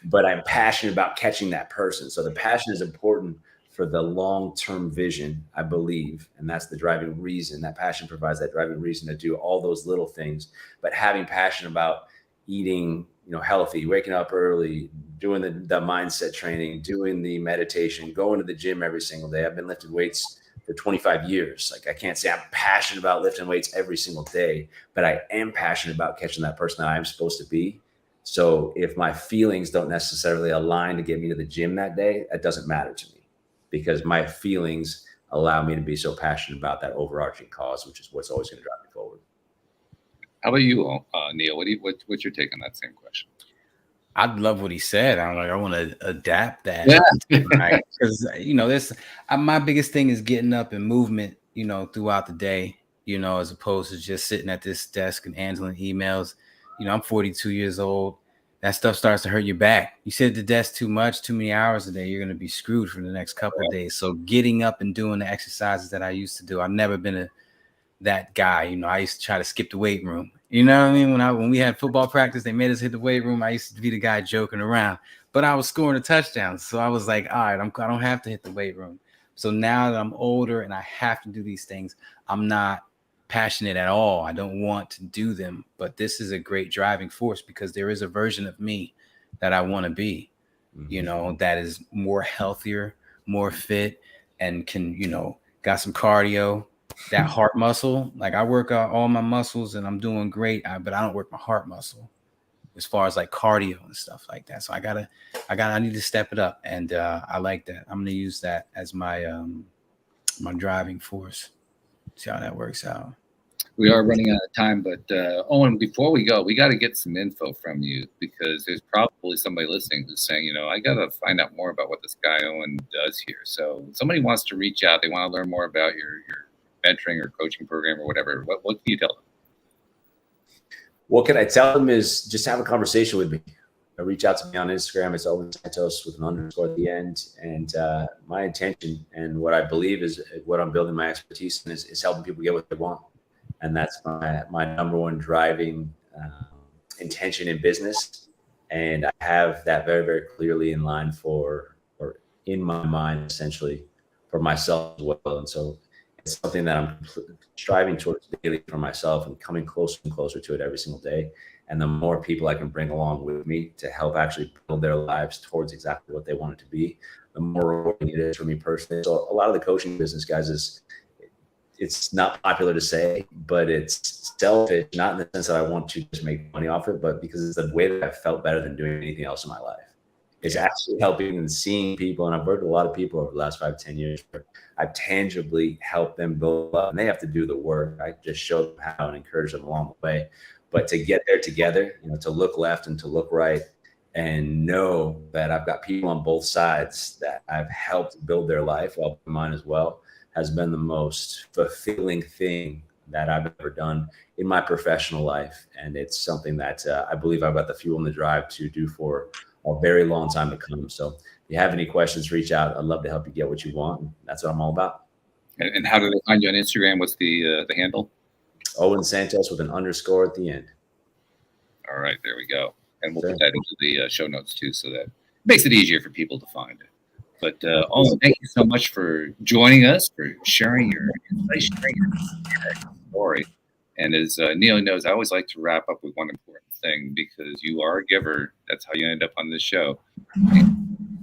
But I'm passionate about catching that person. So the passion is important for the long-term vision, I believe. And that's the driving reason. That passion provides that driving reason to do all those little things. But having passion about eating, healthy, waking up early, doing the mindset training, doing the meditation, going to the gym every single day. I've been lifting weights for 25 years. Like, I can't say I'm passionate about lifting weights every single day, but I am passionate about catching that person that I'm supposed to be. So if my feelings don't necessarily align to get me to the gym that day, that doesn't matter to me, because my feelings allow me to be so passionate about that overarching cause, which is what's always going to drive me forward. How about you, Neil? What's your take on that same question? I love what he said. I want to adapt that. Yeah. Right? Because my biggest thing is getting up and movement, throughout the day, as opposed to just sitting at this desk and handling emails. I'm 42 years old. That stuff starts to hurt your back. You sit at the desk too much, too many hours a day, you're going to be screwed for the next couple of days. So getting up and doing the exercises that I used to do, I've never been that guy. I used to try to skip the weight room. You know what I mean? When we had football practice, they made us hit the weight room. I used to be the guy joking around, but I was scoring a touchdown. So I was like, all right, I don't have to hit the weight room. So now that I'm older and I have to do these things, I'm not passionate at all. I don't want to do them, but this is a great driving force because there is a version of me that I want to be, that is more healthier, more fit, and can, got some cardio. That heart muscle, like I work out all my muscles and I'm doing great, but I don't work my heart muscle as far as like cardio and stuff like that. So I need to step it up, and I like that. I'm gonna use that as my my driving force. See how that works out. We are running out of time, but Owen, before we go, we got to get some info from you, because there's probably somebody listening who's saying, I got to find out more about what this guy Owen does here. So if somebody wants to reach out, they want to learn more about your mentoring or coaching program or whatever, what can you tell them? What can I tell them is just have a conversation with me. Reach out to me on Instagram. It's Owen Santos with an underscore at the end. And my intention and what I believe is what I'm building my expertise in is helping people get what they want. And that's my number one driving intention in business. And I have that very, very clearly in line or in my mind, essentially, for myself as well. And so it's something that I'm striving towards daily for myself and coming closer and closer to it every single day. And the more people I can bring along with me to help actually build their lives towards exactly what they want it to be, the more rewarding it is for me personally. So a lot of the coaching business, guys, is it's not popular to say, but it's selfish, not in the sense that I want to just make money off it, but because it's the way that I felt better than doing anything else in my life. It's actually helping and seeing people. And I've worked with a lot of people over the last 5-10 years. I've tangibly helped them build up, and they have to do the work. I just show them how and encourage them along the way. But to get there together, you know, to look left and to look right, and know that I've got people on both sides that I've helped build their life, help mine as well, has been the most fulfilling thing that I've ever done in my professional life. And it's something that I believe I've got the fuel and the drive to do for a very long time to come. So if you have any questions, reach out. I'd love to help you get what you want. That's what I'm all about. And how do they find you on Instagram? What's the handle? Owen Santos with an underscore at the end. All right, there we go. And we'll put that into the show notes too, so that it makes it easier for people to find it. But Owen, thank you so much for joining us, for sharing your story. And as Neil knows, I always like to wrap up with one important thing, because you are a giver. That's how you end up on this show.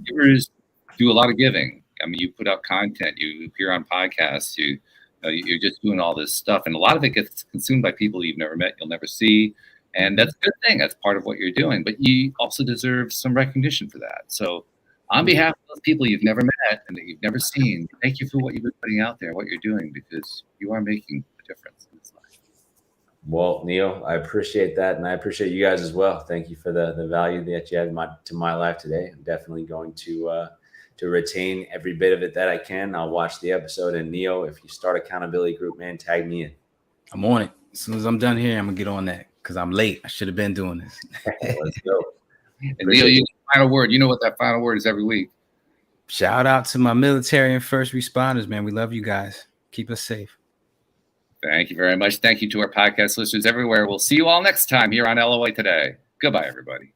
Givers do a lot of giving. I mean, you put out content, you appear on podcasts, you're just doing all this stuff, and a lot of it gets consumed by people you've never met, you'll never see. And that's a good thing. That's part of what you're doing. But you also deserve some recognition for that. So on behalf of those people you've never met and that you've never seen, thank you for what you've been putting out there, what you're doing, because you are making a difference in this life. Well, Neil, I appreciate that. And I appreciate you guys as well. Thank you for the value that you add to my life today. I'm definitely going to retain every bit of it that I can. I'll watch the episode. And Neil, if you start accountability group, man, tag me in. I'm on it. As soon as I'm done here, I'm going to get on that, because I'm late. I should have been doing this. Let's go. And Neil, you final word. You know what that final word is every week. Shout out to my military and first responders, man. We love you guys. Keep us safe. Thank you very much. Thank you to our podcast listeners everywhere. We'll see you all next time here on LOA Today. Goodbye, everybody.